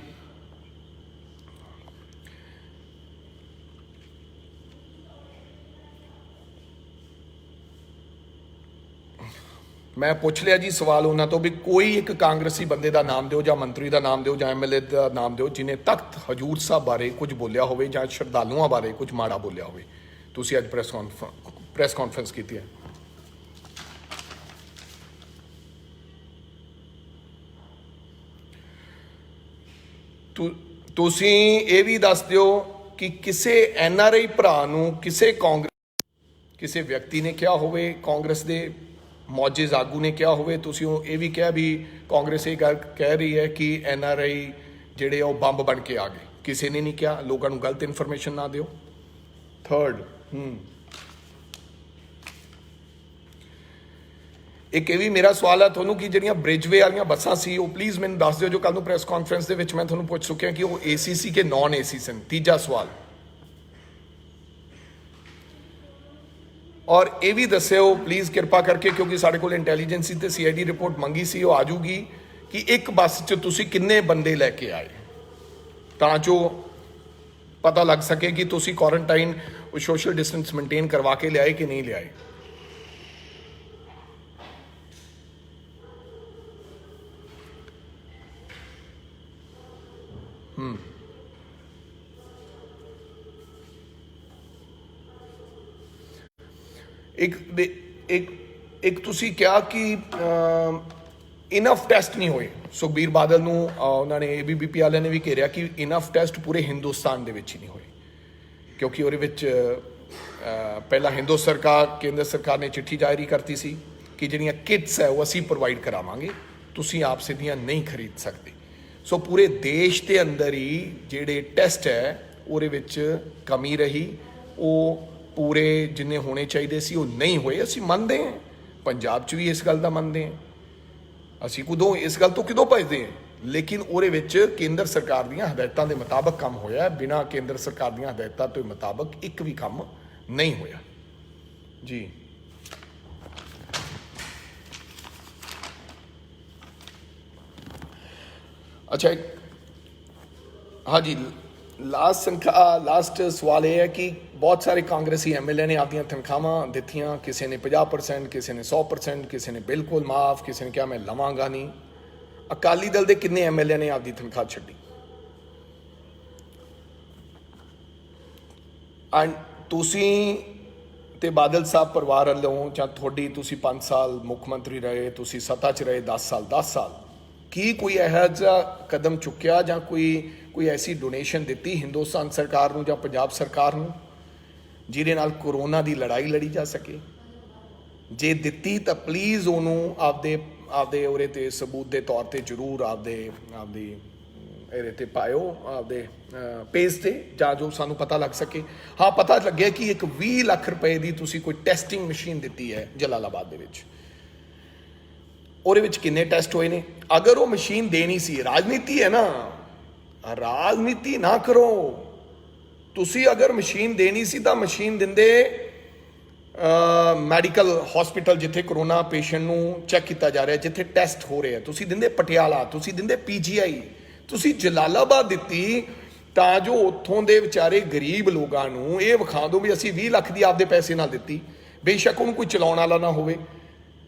ਮੈਂ ਪੁੱਛ ਲਿਆ ਜੀ ਸਵਾਲ ਉਹਨਾਂ ਤੋਂ ਵੀ ਕੋਈ ਇੱਕ ਕਾਂਗਰਸੀ ਬੰਦੇ ਦਾ ਨਾਮ ਦਿਓ ਜਾਂ ਮੰਤਰੀ ਦਾ ਨਾਮ ਦਿਓ ਜਾਂ ਐਮਐਲਏ ਦਾ ਨਾਮ ਦਿਓ ਜਿਹਨੇ ਤਖਤ ਹਜ਼ੂਰ ਸਾਹਿਬ ਬਾਰੇ ਕੁਝ ਬੋਲਿਆ ਹੋਵੇ ਜਾਂ ਸ਼ਰਧਾਲੂਆਂ ਬਾਰੇ ਕੁਝ ਮਾੜਾ ਬੋਲਿਆ ਹੋਵੇ। ਤੁਸੀਂ ਅੱਜ ਪ੍ਰੈਸ ਕਾਨਫਰੰਸ ਕੀਤੀ ਹੈ। ਤੁਸੀਂ ਇਹ ਵੀ ਦੱਸ ਦਿਓ ਕਿ ਕਿਸੇ ਐਨਆਰਆਈ ਭਰਾ ਨੂੰ ਕਿਸੇ ਵਿਅਕਤੀ ਨੇ ਕਿਹਾ ਹੋਵੇ, ਕਾਂਗਰਸ ਦੇ ਮੌਜੂਦ ਆਗੂ ਨੇ ਕਿਹਾ ਹੋਵੇ, ਤੁਸੀਂ ਇਹ ਵੀ ਕਿਹਾ ਵੀ ਕਾਂਗਰਸ ਇਹ ਗੱਲ ਕਹਿ ਰਹੀ ਹੈ ਕਿ ਐਨਆਰਆਈ ਜਿਹੜੇ ਉਹ ਬੰਬ ਬਣ ਕੇ ਆ ਗਏ, ਕਿਸੇ ਨੇ ਨਹੀਂ ਕਿਹਾ। ਲੋਕਾਂ ਨੂੰ ਗਲਤ ਇਨਫੋਰਮੇਸ਼ਨ ਨਾ ਦਿਓ। ਥਰਡ ਇੱਕ ਇਹ ਵੀ ਮੇਰਾ ਸਵਾਲ ਹੈ ਤੁਹਾਨੂੰ ਕਿ ਜਿਹੜੀਆਂ ਬ੍ਰਿਜਵੇ ਵਾਲੀਆਂ ਬੱਸਾਂ ਸੀ ਉਹ ਪਲੀਜ਼ ਮੈਨੂੰ ਦੱਸ ਦਿਓ, ਜੋ ਕੱਲ ਨੂੰ ਪ੍ਰੈਸ ਕਾਨਫਰੰਸ ਦੇ ਵਿੱਚ ਮੈਂ ਤੁਹਾਨੂੰ ਪੁੱਛ ਚੁੱਕਿਆ ਕਿ ਉਹ ਏਸੀ ਸੀ ਕਿ ਨਾਨ ਏਸੀ ਸਨ। ਤੀਜਾ ਸਵਾਲ, ਔਰ ਇਹ ਵੀ ਦੱਸਿਓ ਪਲੀਜ਼ ਕਿਰਪਾ ਕਰਕੇ, ਕਿਉਂਕਿ ਸਾਡੇ ਕੋਲ ਇੰਟੈਲੀਜੈਂਸੀ ਤੇ ਸੀਆਈਡੀ ਰਿਪੋਰਟ ਮੰਗੀ ਸੀ, ਉਹ ਆ ਜੂਗੀ ਕਿ ਇੱਕ ਬੱਸ 'ਚ ਤੁਸੀਂ ਕਿੰਨੇ ਬੰਦੇ ਲੈ ਕੇ ਆਏ, ਤਾਂ ਜੋ ਪਤਾ ਲੱਗ ਸਕੇ ਕਿ ਤੁਸੀਂ ਕੁਆਰੰਟਾਈਨ ਸੋਸ਼ਲ ਡਿਸਟੈਂਸ ਮੇਨਟੇਨ ਕਰਵਾ ਕੇ ਲਿਆਏ ਕਿ ਨਹੀਂ ਲਿਆਏ। ਇੱਕ ਤੁਸੀਂ ਕਿਹਾ ਕਿ ਇਨਫ ਟੈਸਟ ਨਹੀਂ ਹੋਏ। ਸੁਖਬੀਰ ਬਾਦਲ ਨੂੰ ਉਹਨਾਂ ਨੇ ABVP ਵਾਲਿਆਂ ਨੇ ਵੀ ਘੇਰਿਆ ਕਿ ਇਨਫ ਟੈਸਟ ਪੂਰੇ ਹਿੰਦੁਸਤਾਨ ਦੇ ਵਿੱਚ ਹੀ ਨਹੀਂ ਹੋਏ, ਕਿਉਂਕਿ ਉਹਦੇ ਵਿੱਚ ਪਹਿਲਾਂ ਕੇਂਦਰ ਸਰਕਾਰ ਨੇ ਚਿੱਠੀ ਜਾਰੀ ਕਰਤੀ ਸੀ ਕਿ ਜਿਹੜੀਆਂ ਕਿਟਸ ਹੈ ਉਹ ਅਸੀਂ ਪ੍ਰੋਵਾਈਡ ਕਰਾਵਾਂਗੇ, ਤੁਸੀਂ ਆਪ ਸਿੱਧੀਆਂ ਨਹੀਂ ਖਰੀਦ ਸਕਦੇ। ਸੋ ਪੂਰੇ ਦੇਸ਼ ਦੇ ਅੰਦਰ ਹੀ ਜਿਹੜੇ ਟੈਸਟ ਹੈ ਉਹਦੇ ਵਿੱਚ ਕਮੀ ਰਹੀ, ਉਹ ਪੂਰੇ ਜਿੰਨੇ ਹੋਣੇ ਚਾਹੀਦੇ ਸੀ ਉਹ ਨਹੀਂ ਹੋਏ। ਅਸੀਂ ਮੰਨਦੇ ਹਾਂ, ਪੰਜਾਬ 'ਚ ਵੀ ਇਸ ਗੱਲ ਦਾ ਮੰਨਦੇ ਹਾਂ, ਅਸੀਂ ਇਸ ਗੱਲ ਤੋਂ ਕਿਦੋਂ ਭੱਜਦੇ ਹਾਂ, ਲੇਕਿਨ ਉਹਦੇ ਵਿੱਚ ਕੇਂਦਰ ਸਰਕਾਰ ਦੀਆਂ ਹਦਾਇਤਾਂ ਦੇ ਮੁਤਾਬਕ ਕੰਮ ਹੋਇਆ। ਬਿਨਾਂ ਕੇਂਦਰ ਸਰਕਾਰ ਦੀਆਂ ਹਦਾਇਤਾਂ ਤੋਂ ਮੁਤਾਬਕ ਇੱਕ ਵੀ ਕੰਮ ਨਹੀਂ ਹੋਇਆ ਜੀ। ਅੱਛਾ, ਹਾਂਜੀ, ਲਾਸਟ ਸਵਾਲ ਇਹ ਹੈ ਕਿ ਬਹੁਤ ਸਾਰੇ ਕਾਂਗਰਸੀ ਐਮਐਲਏ ਨੇ ਆਪਣੀਆਂ ਤਨਖਾਹਾਂ ਦਿੱਤੀਆਂ, ਕਿਸੇ ਨੇ 50%, ਕਿਸੇ ਨੇ 100%, ਕਿਸੇ ਨੇ ਬਿਲਕੁਲ ਮਾਫ, ਕਿਸੇ ਨੇ ਕਿਹਾ ਮੈਂ ਲਵਾਂਗਾ ਨਹੀਂ। ਅਕਾਲੀ ਦਲ ਦੇ ਕਿੰਨੇ ਐਮਐਲਏ ਨੇ ਆਪਦੀ ਤਨਖਾਹ ਛੱਡੀ? ਐਂਡ ਤੁਸੀਂ ਤੇ ਬਾਦਲ ਸਾਹਿਬ ਪਰਿਵਾਰ ਵੱਲੋਂ ਜਾਂ ਤੁਸੀਂ 5 ਸਾਲ ਮੁੱਖ ਮੰਤਰੀ ਰਹੇ, ਤੁਸੀਂ ਸੱਤਾ 'ਚ ਰਹੇ 10 ਸਾਲ, ਕੀ ਕੋਈ ਇਹੋ ਜਿਹਾ ਕਦਮ ਚੁੱਕਿਆ ਜਾਂ ਕੋਈ ਐਸੀ ਡੋਨੇਸ਼ਨ ਦਿੱਤੀ ਹਿੰਦੁਸਤਾਨ ਸਰਕਾਰ ਨੂੰ ਜਾਂ ਪੰਜਾਬ ਸਰਕਾਰ ਨੂੰ ਜਿਹਦੇ ਨਾਲ ਕੋਰੋਨਾ ਦੀ ਲੜਾਈ ਲੜੀ ਜਾ ਸਕੇ? ਜੇ ਦਿੱਤੀ ਤਾਂ ਪਲੀਜ਼ ਉਹਨੂੰ ਆਪਦੇ ਉਹਦੇ 'ਤੇ ਸਬੂਤ ਦੇ ਤੌਰ 'ਤੇ ਜ਼ਰੂਰ ਆਪਦੀ ਇਹਦੇ 'ਤੇ ਪਾਇਓ, ਆਪਦੇ ਪੇਜ 'ਤੇ, ਜਾਂ ਜੋ ਸਾਨੂੰ ਪਤਾ ਲੱਗ ਸਕੇ। ਹਾਂ, ਪਤਾ ਲੱਗਿਆ ਕਿ ਇੱਕ 20 ਲੱਖ ਰੁਪਏ ਦੀ ਤੁਸੀਂ ਕੋਈ ਟੈਸਟਿੰਗ ਮਸ਼ੀਨ ਦਿੱਤੀ ਹੈ ਜਲਾਲਾਬਾਦ ਦੇ ਵਿੱਚ, ਉਹਦੇ ਵਿੱਚ ਕਿੰਨੇ ਟੈਸਟ ਹੋਏ ਨੇ? ਅਗਰ ਉਹ ਮਸ਼ੀਨ ਦੇਣੀ ਸੀ, ਰਾਜਨੀਤੀ ਹੈ ਨਾ, ਰਾਜਨੀਤੀ ਨਾ ਕਰੋ, ਤੁਸੀਂ ਅਗਰ ਮਸ਼ੀਨ ਦੇਣੀ ਸੀ ਤਾਂ ਮਸ਼ੀਨ ਦਿੰਦੇ ਮੈਡੀਕਲ ਹਸਪੀਟਲ ਜਿੱਥੇ ਕਰੋਨਾ ਪੇਸ਼ੈਂਟ ਨੂੰ ਚੈੱਕ ਕੀਤਾ ਜਾ ਰਿਹਾ, ਜਿੱਥੇ ਟੈਸਟ ਹੋ ਰਹੇ ਆ, ਤੁਸੀਂ ਦਿੰਦੇ ਪਟਿਆਲਾ, ਤੁਸੀਂ ਦਿੰਦੇ ਪੀਜੀਆਈ, ਤੁਸੀਂ ਜਲਾਲਾਬਾਦ ਦਿੱਤੀ, ਤਾਂ ਜੋ ਉੱਥੋਂ ਦੇ ਵਿਚਾਰੇ ਗਰੀਬ ਲੋਕਾਂ ਨੂੰ ਇਹ ਵਿਖਾ ਦਿਓ ਵੀ ਅਸੀਂ 20 ਲੱਖ ਦੀ ਆਪਦੇ ਪੈਸੇ ਨਾਲ ਦਿੱਤੀ। ਬੇਸ਼ੱਕ ਉਹਨੂੰ ਕੋਈ ਚਲਾਉਣ ਵਾਲਾ ਨਾ ਹੋਵੇ,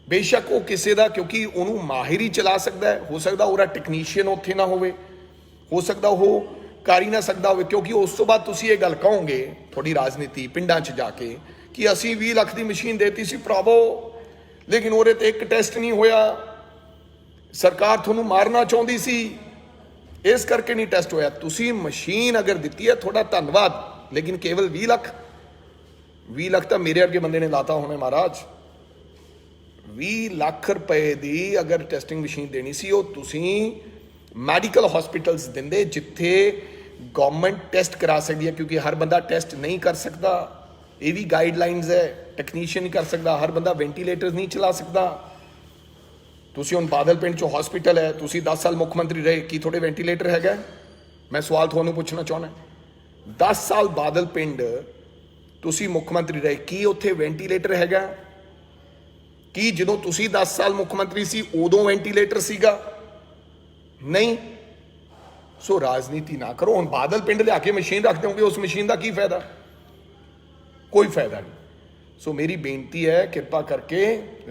ਬੇਸ਼ੱਕ ਉਹ ਕਿਸੇ ਦਾ, ਕਿਉਂਕਿ ਉਹਨੂੰ ਮਾਹਿਰ ਹੀ ਚਲਾ ਸਕਦਾ ਹੈ, ਹੋ ਸਕਦਾ ਉਹਦਾ ਟੈਕਨੀਸ਼ੀਅਨ ਉੱਥੇ ਨਾ ਹੋਵੇ, ਹੋ ਸਕਦਾ ਉਹ ਕਰ ਹੀ ਨਾ ਸਕਦਾ ਹੋਵੇ, ਕਿਉਂਕਿ ਉਸ ਤੋਂ ਬਾਅਦ ਤੁਸੀਂ ਇਹ ਗੱਲ ਕਹੋਗੇ ਤੁਹਾਡੀ ਰਾਜਨੀਤੀ ਪਿੰਡਾਂ 'ਚ ਜਾ ਕੇ ਕਿ ਅਸੀਂ 20 ਲੱਖ ਦੀ ਮਸ਼ੀਨ ਦੇਤੀ ਸੀ ਭਰਾਵੋ, ਲੇਕਿਨ ਉਹਦੇ ਤੇ ਇੱਕ ਟੈਸਟ ਨਹੀਂ ਹੋਇਆ, ਸਰਕਾਰ ਤੁਹਾਨੂੰ ਮਾਰਨਾ ਚਾਹੁੰਦੀ ਸੀ, ਇਸ ਕਰਕੇ ਨਹੀਂ ਟੈਸਟ ਹੋਇਆ। ਤੁਸੀਂ ਮਸ਼ੀਨ ਅਗਰ ਦਿੱਤੀ ਹੈ ਤੁਹਾਡਾ ਧੰਨਵਾਦ, ਲੇਕਿਨ ਕੇਵਲ 20 ਲੱਖ ਤਾਂ ਮੇਰੇ ਵਰਗੇ ਬੰਦੇ ਨੇ ਲਾਤਾ ਹੋਣਾ ਮਹਾਰਾਜ। 20 ਲੱਖ ਰੁਪਏ ਦੀ ਅਗਰ ਟੈਸਟਿੰਗ ਮਸ਼ੀਨ ਦੇਣੀ ਸੀ, ਉਹ ਤੁਸੀਂ ਮੈਡੀਕਲ ਹਸਪੀਟਲਸ ਦਿੰਦੇ ਜਿੱਥੇ ਗਵਰਨਮੈਂਟ ਟੈਸਟ ਕਰਾ ਸਕਦੀ ਹੈ, ਕਿਉਂਕਿ ਹਰ ਬੰਦਾ ਟੈਸਟ ਨਹੀਂ ਕਰ ਸਕਦਾ, ਇਹ ਵੀ ਗਾਈਡਲਾਈਨਸ ਹੈ, ਟੈਕਨੀਸ਼ੀਅਨ ਨਹੀਂ ਕਰ ਸਕਦਾ, ਹਰ ਬੰਦਾ ਵੈਂਟੀਲੇਟਰਸ ਨਹੀਂ ਚਲਾ ਸਕਦਾ। ਤੁਸੀਂ ਹੁਣ ਬਾਦਲ ਪਿੰਡ 'ਚੋਂ ਹਸਪੀਟਲ ਹੈ, ਤੁਸੀਂ 10 ਸਾਲ ਮੁੱਖ ਮੰਤਰੀ ਰਹੇ, ਕੀ ਤੁਹਾਡੇ ਵੈਂਟੀਲੇਟਰ ਹੈਗਾ? ਮੈਂ ਸਵਾਲ ਤੁਹਾਨੂੰ ਪੁੱਛਣਾ ਚਾਹੁੰਦਾ, 10 ਸਾਲ ਬਾਦਲ ਪਿੰਡ ਤੁਸੀਂ ਮੁੱਖ ਮੰਤਰੀ ਰਹੇ, ਕੀ ਉੱਥੇ ਵੈਂਟੀਲੇਟਰ ਹੈਗਾ? ਕੀ ਜਦੋਂ ਤੁਸੀਂ 10 ਸਾਲ ਮੁੱਖ ਮੰਤਰੀ ਸੀ ਉਦੋਂ ਵੈਂਟੀਲੇਟਰ ਸੀਗਾ? ਨਹੀਂ। ਸੋ ਰਾਜਨੀਤੀ ਨਾ ਕਰੋ। ਹੁਣ ਬਾਦਲ ਪਿੰਡ ਲਿਆ ਕੇ ਮਸ਼ੀਨ ਰੱਖ ਦਿਓਗੇ, ਉਸ ਮਸ਼ੀਨ ਦਾ ਕੀ ਫਾਇਦਾ? ਕੋਈ ਫਾਇਦਾ ਨਹੀਂ। ਸੋ ਮੇਰੀ ਬੇਨਤੀ ਹੈ, ਕਿਰਪਾ ਕਰਕੇ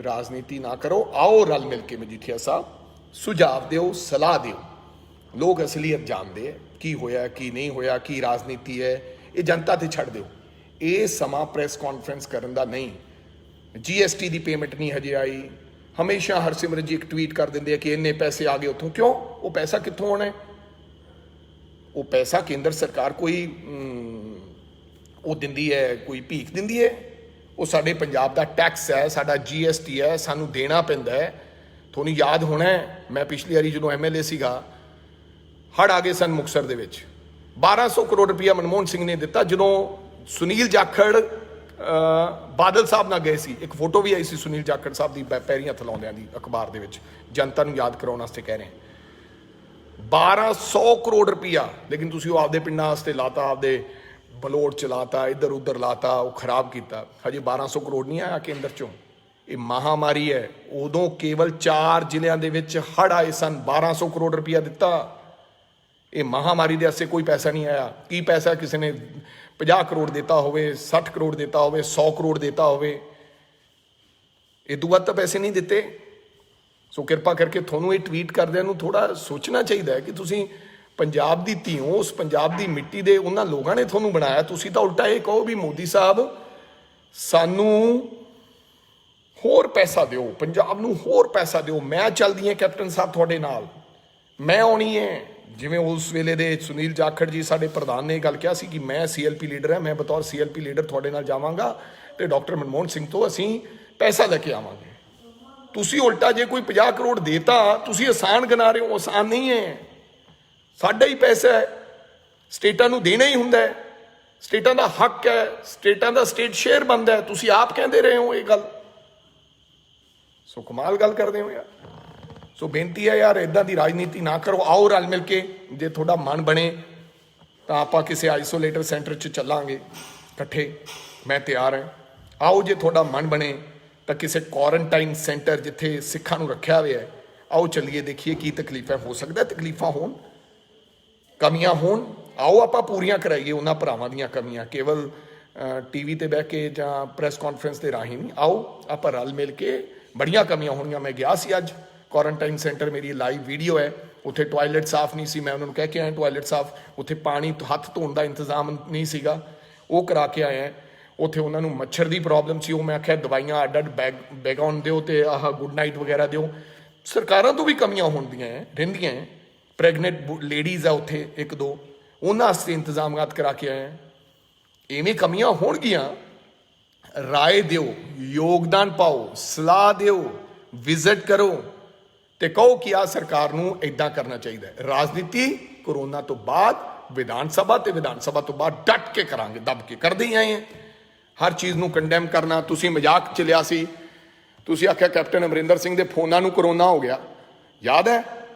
ਰਾਜਨੀਤੀ ਨਾ ਕਰੋ, ਆਓ ਰਲ ਮਿਲ ਕੇ ਮਜੀਠੀਆ ਸਾਹਿਬ ਸੁਝਾਅ ਦਿਓ, ਸਲਾਹ ਦਿਓ। ਲੋਕ ਅਸਲੀਅਤ ਜਾਣਦੇ ਹੈ, ਕੀ ਹੋਇਆ ਕੀ ਨਹੀਂ ਹੋਇਆ, ਕੀ ਰਾਜਨੀਤੀ ਹੈ, ਇਹ ਜਨਤਾ ਤੇ ਛੱਡ ਦਿਓ। ਇਹ ਸਮਾਂ ਪ੍ਰੈਸ ਕਾਨਫਰੰਸ ਕਰਨ ਦਾ ਨਹੀਂ। GST ਦੀ ਪੇਮੈਂਟ ਨਹੀਂ ਹਜੇ ਆਈ, ਹਮੇਸ਼ਾ ਹਰਸਿਮਰਤ ਜੀ ਇੱਕ ਟਵੀਟ ਕਰ ਦਿੰਦੇ ਆ ਕਿ ਇੰਨੇ ਪੈਸੇ ਆ ਗਏ ਉੱਥੋਂ। ਕਿਉਂ? ਉਹ ਪੈਸਾ ਕਿੱਥੋਂ ਆਉਣਾ ਹੈ? ਉਹ ਪੈਸਾ ਕੇਂਦਰ ਸਰਕਾਰ ਕੋਈ ਉਹ ਦਿੰਦੀ ਹੈ, ਕੋਈ ਭੀਖ ਦਿੰਦੀ ਹੈ? ਉਹ ਸਾਡੇ ਪੰਜਾਬ ਦਾ ਟੈਕਸ ਹੈ, ਸਾਡਾ GST ਹੈ, ਸਾਨੂੰ ਦੇਣਾ ਪੈਂਦਾ ਹੈ। ਤੁਹਾਨੂੰ ਯਾਦ ਹੋਣਾ ਹੈ, ਮੈਂ ਪਿਛਲੀ ਵਾਰੀ ਜਦੋਂ MLA ਸੀਗਾ, ਹੜ੍ਹ ਆ ਗਏ ਸਨ ਮੁਕਤਸਰ ਦੇ ਵਿੱਚ, 1200 ਕਰੋੜ ਰੁਪਇਆ ਮਨਮੋਹਨ ਸਿੰਘ ਨੇ ਦਿੱਤਾ। ਜਦੋਂ ਸੁਨੀਲ ਜਾਖੜ ਬਾਦਲ ਸਾਹਿਬ ਨਾਲ ਗਏ ਸੀ, ਇੱਕ ਫੋਟੋ ਵੀ ਆਈ ਸੀ ਸੁਨੀਲ ਜਾਖੜ ਸਾਹਿਬ ਦੀ ਪੈਰੀਆਂ ਥਲਾਉਂਦਿਆਂ ਦੀ ਅਖਬਾਰ ਦੇ ਵਿੱਚ, ਜਨਤਾ ਨੂੰ ਯਾਦ ਕਰਾਉਣ ਵਾਸਤੇ ਕਹਿ ਰਹੇ 1200 ਕਰੋੜ ਰੁਪਇਆ, ਲੇਕਿਨ ਤੁਸੀਂ ਉਹ ਆਪਦੇ ਪਿੰਡਾਂ ਵਾਸਤੇ ਲਾਤਾ, ਆਪਦੇ ਬਲੋਟ ਚਲਾਤਾ, ਇੱਧਰ ਉੱਧਰ ਲਾਤਾ, ਉਹ ਖਰਾਬ ਕੀਤਾ। ਹਜੇ 1200 ਕਰੋੜ ਨਹੀਂ ਆਇਆ ਕੇਂਦਰ ਚੋਂ। ਇਹ ਮਹਾਮਾਰੀ ਹੈ, ਉਦੋਂ ਕੇਵਲ 4 ਜ਼ਿਲ੍ਹਿਆਂ ਦੇ ਵਿੱਚ ਹੜ੍ਹ ਆਏ ਸਨ, 1200 ਕਰੋੜ ਰੁਪਇਆ ਦਿੱਤਾ। ਇਹ ਮਹਾਮਾਰੀ ਦੇ ਵਾਸਤੇ ਕੋਈ ਪੈਸਾ ਨਹੀਂ ਆਇਆ। ਕੀ ਪੈਸਾ ਕਿਸੇ ਨੇ 50 ਕਰੋੜ ਦਿੱਤਾ ਹੋਵੇ, 60 ਕਰੋੜ ਦਿੱਤਾ ਹੋਵੇ, 100 ਕਰੋੜ ਦਿੱਤਾ ਹੋਵੇ, ਇਹ ਤੋਂ ਵੱਧ ਤਾਂ ਪੈਸੇ ਨਹੀਂ ਦਿੱਤੇ। ਸੋ ਕਿਰਪਾ ਕਰਕੇ ਤੁਹਾਨੂੰ ਇਹ ਟਵੀਟ ਕਰਦਿਆਂ ਨੂੰ ਥੋੜਾ ਸੋਚਣਾ ਚਾਹੀਦਾ ਹੈ ਕਿ ਤੁਸੀਂ ਪੰਜਾਬ ਦੀ ਧੀ ਹੋ, ਉਸ ਪੰਜਾਬ ਦੀ ਮਿੱਟੀ ਦੇ ਉਹਨਾਂ ਲੋਕਾਂ ਨੇ ਤੁਹਾਨੂੰ ਬਣਾਇਆ, ਤੁਸੀਂ ਤਾਂ ਉਲਟਾ ਇਹ ਕਹੋ ਵੀ ਮੋਦੀ ਸਾਹਿਬ ਸਾਨੂੰ ਹੋਰ ਪੈਸਾ ਦਿਓ, ਪੰਜਾਬ ਨੂੰ ਹੋਰ ਪੈਸਾ ਦਿਓ, ਮੈਂ ਚੱਲਦੀ ਹਾਂ ਕੈਪਟਨ ਸਾਹਿਬ ਤੁਹਾਡੇ ਨਾਲ, ਮੈਂ ਆਉਣੀ ਹੈ। ਜਿਵੇਂ ਉਸ ਵੇਲੇ ਦੇ ਸੁਨੀਲ ਜਾਖੜ ਜੀ ਸਾਡੇ ਪ੍ਰਧਾਨ ਨੇ ਇਹ ਗੱਲ ਕਿਹਾ ਸੀ ਕਿ ਮੈਂ CLP ਲੀਡਰ ਹਾਂ, ਮੈਂ ਬਤੌਰ CLP ਲੀਡਰ ਤੁਹਾਡੇ ਨਾਲ ਜਾਵਾਂਗਾ ਤੇ ਡਾਕਟਰ ਮਨਮੋਹਨ ਸਿੰਘ ਤੋਂ ਅਸੀਂ ਪੈਸਾ ਲੈ ਕੇ ਆਵਾਂਗੇ। ਤੁਸੀਂ ਉਲਟਾ ਜੇ ਕੋਈ 50 ਕਰੋੜ ਦੇਤਾ, ਤੁਸੀਂ ਆਸਾਨ ਗਿਣਾ ਰਹੇ ਹੋ, ਆਸਾਨ ਨਹੀਂ ਹੈ। ਸਾਡਾ ਹੀ ਪੈਸਾ ਹੈ, ਸਟੇਟਾਂ ਨੂੰ ਦੇਣਾ ਹੀ ਹੁੰਦਾ ਹੈ, ਸਟੇਟਾਂ ਦਾ ਹੱਕ ਹੈ, ਸਟੇਟਾਂ ਦਾ ਸਟੇਟ ਸ਼ੇਅਰ ਬਣਦਾ ਹੈ। ਤੁਸੀਂ ਆਪ ਕਹਿੰਦੇ ਰਹੇ ਹੋ ਇਹ ਗੱਲ। ਸੋ ਕਮਾਲ ਗੱਲ ਕਰਦੇ ਹੋ ਯਾਰ। ਸੋ ਬੇਨਤੀ ਹੈ ਯਾਰ, ਇਦਾਂ ਦੀ ਰਾਜਨੀਤੀ ਨਾ ਕਰੋ। ਆਓ ਰਲ ਮਿਲ ਕੇ, ਜੇ ਤੁਹਾਡਾ ਮਨ ਬਣੇ ਤਾਂ ਆਪਾਂ ਕਿਸੇ ਆਈਸੋਲੇਟਰ ਸੈਂਟਰ 'ਚ ਚੱਲਾਂਗੇ ਇਕੱਠੇ, ਮੈਂ ਤਿਆਰ ਹਾਂ। ਆਓ ਜੇ ਤੁਹਾਡਾ ਮਨ ਬਣੇ ਤਾਂ ਕਿਸੇ ਕੁਆਰੰਟਾਈਨ ਸੈਂਟਰ ਜਿੱਥੇ ਸਿੱਖਾਂ ਨੂੰ ਰੱਖਿਆ ਹੋਇਆ ਹੈ, ਆਓ ਚੱਲੀਏ, ਦੇਖੀਏ ਕੀ ਤਕਲੀਫਾਂ ਹੋ ਸਕਦਾ, ਤਕਲੀਫਾਂ ਹੋਣ, ਕਮੀਆਂ ਹੋਣ, ਆਓ ਆਪਾਂ ਪੂਰੀਆਂ ਕਰਾਈਏ ਉਹਨਾਂ ਭਰਾਵਾਂ ਦੀਆਂ ਕਮੀਆਂ, ਕੇਵਲ TV ਤੇ ਬਹਿ ਕੇ ਜਾਂ ਪ੍ਰੈਸ ਕਾਨਫਰੰਸ ਦੇ ਰਾਹੀਂ ਨਹੀਂ। ਆਓ ਆਪਾਂ ਰਲ ਮਿਲ ਕੇ, ਬੜੀਆਂ ਕਮੀਆਂ ਹੋਣੀਆਂ। ਮੈਂ ਗਿਆ ਸੀ ਅੱਜ ਕੁਆਰੰਟਾਈਨ ਸੈਂਟਰ, ਮੇਰੀ ਲਾਈਵ ਵੀਡੀਓ ਹੈ, ਉੱਥੇ ਟਾਇਲਟ ਸਾਫ਼ ਨਹੀਂ ਸੀ, ਮੈਂ ਉਹਨਾਂ ਨੂੰ ਕਹਿ ਕੇ ਆਇਆ ਟਾਇਲਟ ਸਾਫ਼, ਉੱਥੇ ਪਾਣੀ ਹੱਥ ਧੋਣ ਦਾ ਇੰਤਜ਼ਾਮ ਨਹੀਂ ਸੀਗਾ, ਉਹ ਕਰਾ ਕੇ ਆਇਆ। ਉੱਥੇ ਉਹਨਾਂ ਨੂੰ ਮੱਛਰ ਦੀ ਪ੍ਰੋਬਲਮ ਸੀ, ਉਹ ਮੈਂ ਆਖਿਆ ਦਵਾਈਆਂ ਅੱਡ ਅੱਡ ਬੈਗਾਉਣ ਦਿਓ ਤੇ ਆਹ ਗੁੱਡ ਨਾਈਟ ਵਗੈਰਾ ਦਿਓ। ਸਰਕਾਰਾਂ ਤੋਂ ਵੀ ਕਮੀਆਂ ਹੁੰਦੀਆਂ ਰਹਿੰਦੀਆਂ। ਪ੍ਰੈਗਨੈਂਟ ਲੇਡੀਜ਼ ਆ ਉੱਥੇ 1-2, ਉਹਨਾਂ ਵਾਸਤੇ ਇੰਤਜ਼ਾਮਾਤ ਕਰਾ ਕੇ ਆਏ। ਇਵੇਂ ਕਮੀਆਂ ਹੋਣਗੀਆਂ, ਰਾਏ ਦਿਓ, ਯੋਗਦਾਨ ਪਾਓ, ਸਲਾਹ ਦਿਓ, ਵਿਜ਼ਿਟ ਕਰੋ ਤੇ ਕਹੋ ਕਿ ਆਹ ਸਰਕਾਰ ਨੂੰ ਇਦਾਂ ਕਰਨਾ ਚਾਹੀਦਾ ਹੈ। ਰਾਜਨੀਤੀ ਕਰੋਨਾ ਤੋਂ ਬਾਅਦ ਵਿਧਾਨ ਸਭਾ ਤੇ ਵਿਧਾਨ ਸਭਾ ਤੋਂ ਬਾਅਦ ਡਟ ਕੇ ਕਰਾਂਗੇ, ਦੱਬ ਕੇ ਕਰਦੇ ਹੀ ਆਏ ਹਾਂ। ਹਰ ਚੀਜ਼ ਨੂੰ ਕੰਡੈਮ ਕਰਨਾ, ਤੁਸੀਂ ਮਜ਼ਾਕ 'ਚ ਲਿਆ ਸੀ, ਤੁਸੀਂ ਆਖਿਆ ਕੈਪਟਨ ਅਮਰਿੰਦਰ ਸਿੰਘ ਦੇ ਫੋਨਾਂ ਨੂੰ ਕਰੋਨਾ ਹੋ ਗਿਆ, ਯਾਦ ਹੈ?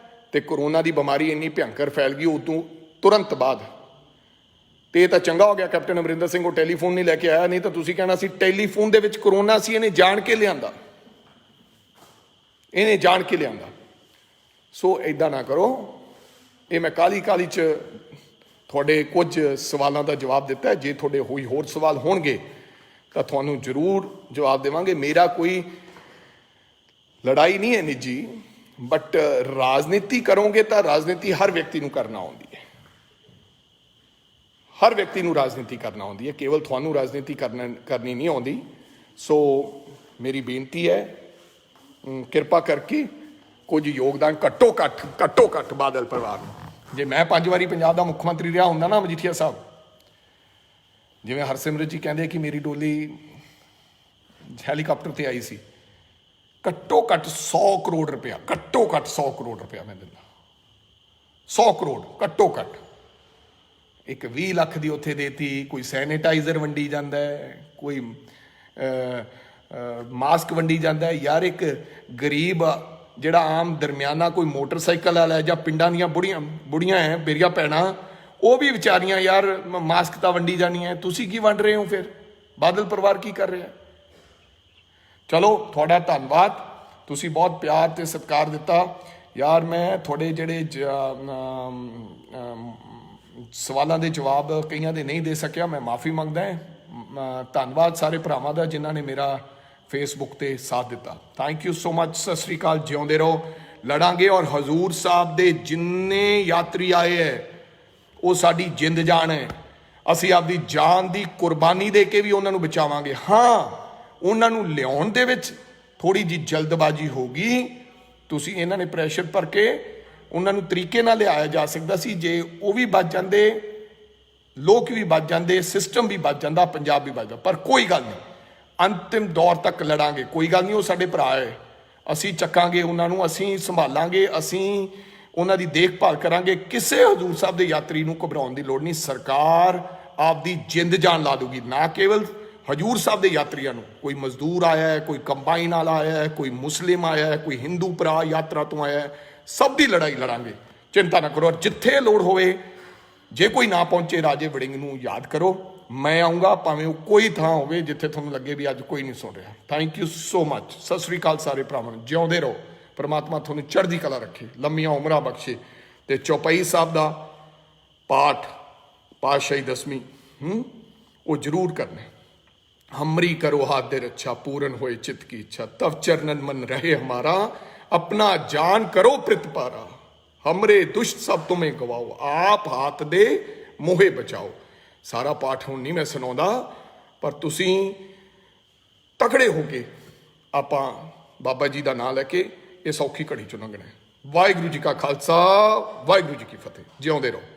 ਤੇ ਕਰੋਨਾ ਦੀ ਬਿਮਾਰੀ ਇੰਨੀ ਭਿਅੰਕਰ ਫੈਲ ਗਈ ਉਦੋਂ ਤੁਰੰਤ ਬਾਅਦ ਤੇ ਇਹ ਤਾਂ ਚੰਗਾ ਹੋ ਗਿਆ ਕੈਪਟਨ ਅਮਰਿੰਦਰ ਸਿੰਘ ਉਹ ਟੈਲੀਫੋਨ ਨਹੀਂ ਲੈ ਕੇ ਆਇਆ, ਨਹੀਂ ਤਾਂ ਤੁਸੀਂ ਕਹਿਣਾ ਸੀ ਟੈਲੀਫੋਨ ਦੇ ਵਿੱਚ ਕਰੋਨਾ ਸੀ, ਇਹਨੇ ਜਾਣ ਕੇ ਲਿਆਂਦਾ, ਇਹਨੇ ਜਾਣ ਕੇ ਲਿਆਂਦਾ। ਸੋ ਇਦਾਂ ਨਾ ਕਰੋ। ਇਹ ਮੈਂ ਕਾਹਲੀ 'ਚ ਤੁਹਾਡੇ ਕੁਝ ਸਵਾਲਾਂ ਦਾ ਜਵਾਬ ਦਿੱਤਾ। ਜੇ ਤੁਹਾਡੇ ਕੋਈ ਹੋਰ ਸਵਾਲ ਹੋਣਗੇ ਤਾਂ ਤੁਹਾਨੂੰ ਜ਼ਰੂਰ ਜਵਾਬ ਦੇਵਾਂਗੇ। ਮੇਰਾ ਕੋਈ ਲੜਾਈ ਨਹੀਂ ਹੈ ਨਿੱਜੀ, ਬਟ ਰਾਜਨੀਤੀ ਕਰੋਗੇ ਤਾਂ ਰਾਜਨੀਤੀ ਹਰ ਵਿਅਕਤੀ ਨੂੰ ਕਰਨਾ ਆਉਂਦੀ ਹੈ, ਹਰ ਵਿਅਕਤੀ ਨੂੰ ਰਾਜਨੀਤੀ ਕਰਨਾ ਆਉਂਦੀ ਹੈ, ਕੇਵਲ ਤੁਹਾਨੂੰ ਰਾਜਨੀਤੀ ਕਰਨੀ ਨਹੀਂ ਆਉਂਦੀ। ਸੋ ਮੇਰੀ ਬੇਨਤੀ ਹੈ, ਕਿਰਪਾ ਕਰਕੇ ਕੁਝ ਯੋਗਦਾਨ ਘੱਟੋ ਘੱਟ ਬਾਦਲ ਪਰਿਵਾਰ ਨੂੰ। ਜੇ ਮੈਂ 5 ਵਾਰੀ ਪੰਜਾਬ ਦਾ ਮੁੱਖ ਮੰਤਰੀ ਰਿਹਾ ਹੁੰਦਾ ਨਾ ਮਜੀਠੀਆ ਸਾਹਿਬ, ਜਿਵੇਂ ਹਰਸਿਮਰਤ ਜੀ ਕਹਿੰਦੇ ਕਿ ਮੇਰੀ ਡੋਲੀ ਹੈਲੀਕਾਪਟਰ ਤੇ ਆਈ ਸੀ, ਘੱਟੋ ਘੱਟ 100 ਕਰੋੜ ਰੁਪਇਆ, ਘੱਟੋ ਘੱਟ 100 ਕਰੋੜ ਰੁਪਇਆ ਮੈਂ ਦਿੰਦਾ। 100 ਕਰੋੜ ਘੱਟੋ ਘੱਟ। ਇੱਕ 20 ਲੱਖ ਦੀ ਉੱਥੇ ਦੇਤੀ, ਕੋਈ ਸੈਨੀਟਾਈਜ਼ਰ ਵੰਡੀ ਜਾਂਦਾ ਹੈ, ਕੋਈ ਮਾਸਕ ਵੰਡੀ ਜਾਂਦਾ ਹੈ। ਯਾਰ ਇੱਕ ਗਰੀਬ ਜਿਹੜਾ ਆਮ ਦਰਮਿਆਨਾ ਕੋਈ ਮੋਟਰਸਾਈਕਲ ਵਾਲਾ ਜਾਂ ਪਿੰਡਾਂ ਦੀਆਂ ਬੁੜੀਆਂ ਹੈ, ਮੇਰੀਆਂ ਭੈਣਾਂ, ਉਹ ਵੀ ਵਿਚਾਰੀਆਂ ਯਾਰ ਮਾਸਕ ਤਾਂ ਵੰਡੀ ਜਾਣੀਆਂ, ਤੁਸੀਂ ਕੀ ਵੰਡ ਰਹੇ ਹੋ ਫਿਰ? ਬਾਦਲ ਪਰਿਵਾਰ ਕੀ ਕਰ ਰਿਹਾ? ਚਲੋ ਤੁਹਾਡਾ ਧੰਨਵਾਦ, ਤੁਸੀਂ ਬਹੁਤ ਪਿਆਰ ਤੇ ਸਤਿਕਾਰ ਦਿੱਤਾ ਯਾਰ। ਮੈਂ ਤੁਹਾਡੇ ਜਿਹੜੇ ਸਵਾਲਾਂ ਦੇ ਜਵਾਬ ਕਈਆਂ ਦੇ ਨਹੀਂ ਦੇ ਸਕਿਆ, ਮੈਂ ਮਾਫੀ ਮੰਗਦਾ। ਧੰਨਵਾਦ ਸਾਰੇ ਭਰਾਵਾਂ ਦਾ ਜਿਨ੍ਹਾਂ ਨੇ ਮੇਰਾ ਫੇਸਬੁੱਕ ਤੇ ਸਾਥ ਦਿੱਤਾ। Thank you so much. Sat Sri ਅਕਾਲ, ਜਿਉਂਦੇ ਰਹੋ। ਲੜਾਂਗੇ ਔਰ ਹਜ਼ੂਰ ਸਾਹਿਬ ਦੇ ਜਿੰਨੇ ਯਾਤਰੀ ਆਏ ਹੈ ਉਹ ਸਾਡੀ ਜਿੰਦ ਜਾਨ ਹੈ। ਅਸੀਂ ਆਪਦੀ ਜਾਨ ਦੀ ਕੁਰਬਾਨੀ ਦੇ ਕੇ ਵੀ ਉਹਨਾਂ ਨੂੰ ਬਚਾਵਾਂਗੇ। ਹਾਂ, ਉਹਨਾਂ ਨੂੰ ਲਿਆਉਣ ਦੇ ਵਿੱਚ ਥੋੜੀ ਜਿਹੀ ਜਲਦਬਾਜ਼ੀ ਹੋਗੀ। ਤੁਸੀਂ ਇਹਨਾਂ ਨੇ ਪ੍ਰੈਸ਼ਰ ਭਰ ਕੇ ਉਹਨਾਂ ਨੂੰ ਤਰੀਕੇ ਨਾਲ ਲਿਆਇਆ ਜਾ ਸਕਦਾ ਸੀ। ਜੇ ਉਹ ਵੀ ਬਚ ਜਾਂਦੇ, ਲੋਕ ਵੀ ਬਚ ਜਾਂਦੇ, ਸਿਸਟਮ ਵੀ ਬਚ ਜਾਂਦਾ, ਪੰਜਾਬ ਵੀ ਬਚ ਜਾਂਦਾ। ਪਰ ਕੋਈ ਗੱਲ ਨਹੀਂ, ਅੰਤਿਮ ਦੌਰ ਤੱਕ ਲੜਾਂਗੇ। ਕੋਈ ਗੱਲ ਨਹੀਂ, ਉਹ ਸਾਡੇ ਭਰਾ ਹੈ, ਅਸੀਂ ਚੱਕਾਂਗੇ ਉਹਨਾਂ ਨੂੰ, ਅਸੀਂ ਸੰਭਾਲਾਂਗੇ, ਅਸੀਂ ਉਹਨਾਂ ਦੀ ਦੇਖਭਾਲ ਕਰਾਂਗੇ। ਕਿਸੇ ਹਜ਼ੂਰ ਸਾਹਿਬ ਦੇ ਯਾਤਰੀ ਨੂੰ ਘਬਰਾਉਣ ਦੀ ਲੋੜ ਨਹੀਂ। ਸਰਕਾਰ ਆਪਦੀ ਜਿੰਦ ਜਾਨ ਲਾ ਦੂਗੀ, ਨਾ ਕੇਵਲ ਹਜ਼ੂਰ ਸਾਹਿਬ ਦੇ ਯਾਤਰੀਆਂ ਨੂੰ। ਕੋਈ ਮਜ਼ਦੂਰ ਆਇਆ ਹੈ, ਕੋਈ ਕੰਬਾਈਨ ਵਾਲਾ ਆਇਆ ਹੈ, ਕੋਈ ਮੁਸਲਿਮ ਆਇਆ ਹੈ, ਕੋਈ ਹਿੰਦੂ ਭਰਾ ਯਾਤਰਾ ਤੋਂ ਆਇਆ ਹੈ, ਸਭ ਦੀ ਲੜਾਈ ਲੜਾਂਗੇ। ਚਿੰਤਾ ਨਾ ਕਰੋ। ਜਿੱਥੇ ਲੋੜ ਹੋਵੇ, ਜੇ ਕੋਈ ਨਾ ਪਹੁੰਚੇ, ਰਾਜੇ ਵੜਿੰਗ ਨੂੰ ਯਾਦ ਕਰੋ, ਮੈਂ ਆਊਂਗਾ, ਭਾਵੇਂ ਉਹ ਕੋਈ ਥਾਂ ਹੋਵੇ ਜਿੱਥੇ ਤੁਹਾਨੂੰ ਲੱਗੇ ਵੀ ਅੱਜ ਕੋਈ ਨਹੀਂ ਸੁਣ ਰਿਹਾ। Thank you so much. Sat Sri ਅਕਾਲ ਸਾਰੇ ਭਰਾਵਾਂ ਨੂੰ। ਜਿਉਂਦੇ ਰਹੋ। ਪਰਮਾਤਮਾ ਤੁਹਾਨੂੰ ਚੜ੍ਹਦੀ ਕਲਾ ਰੱਖੇ, ਲੰਮੀਆਂ ਉਮਰਾਂ ਬਖਸ਼ੇ। ਤੇ ਚੌਪਈ ਸਾਹਿਬ ਦਾ ਪਾਠ ਪਾਤਸ਼ਾਹੀ 10ਵੀਂ ਉਹ ਜ਼ਰੂਰ ਕਰਨਾ। हमरी करो हाथ रक्षा, पूरन होए चित्त की इच्छा, तब चरणन मन रहे हमारा, अपना जान करो प्रतिपारा, हमरे दुष्ट सब तुम्हें गवाओ, आप हाथ दे मोहे बचाओ। सारा पाठ हुण नहीं मैं सुणाउंदा, पर तुसीं तगड़े हो के आपां बाबा जी दा नाम लैके इस औखी घड़ी चों लंघना है। वाहिगुरू जी का खालसा, वाहिगुरू जी की फतेह। जिउंदे रहो।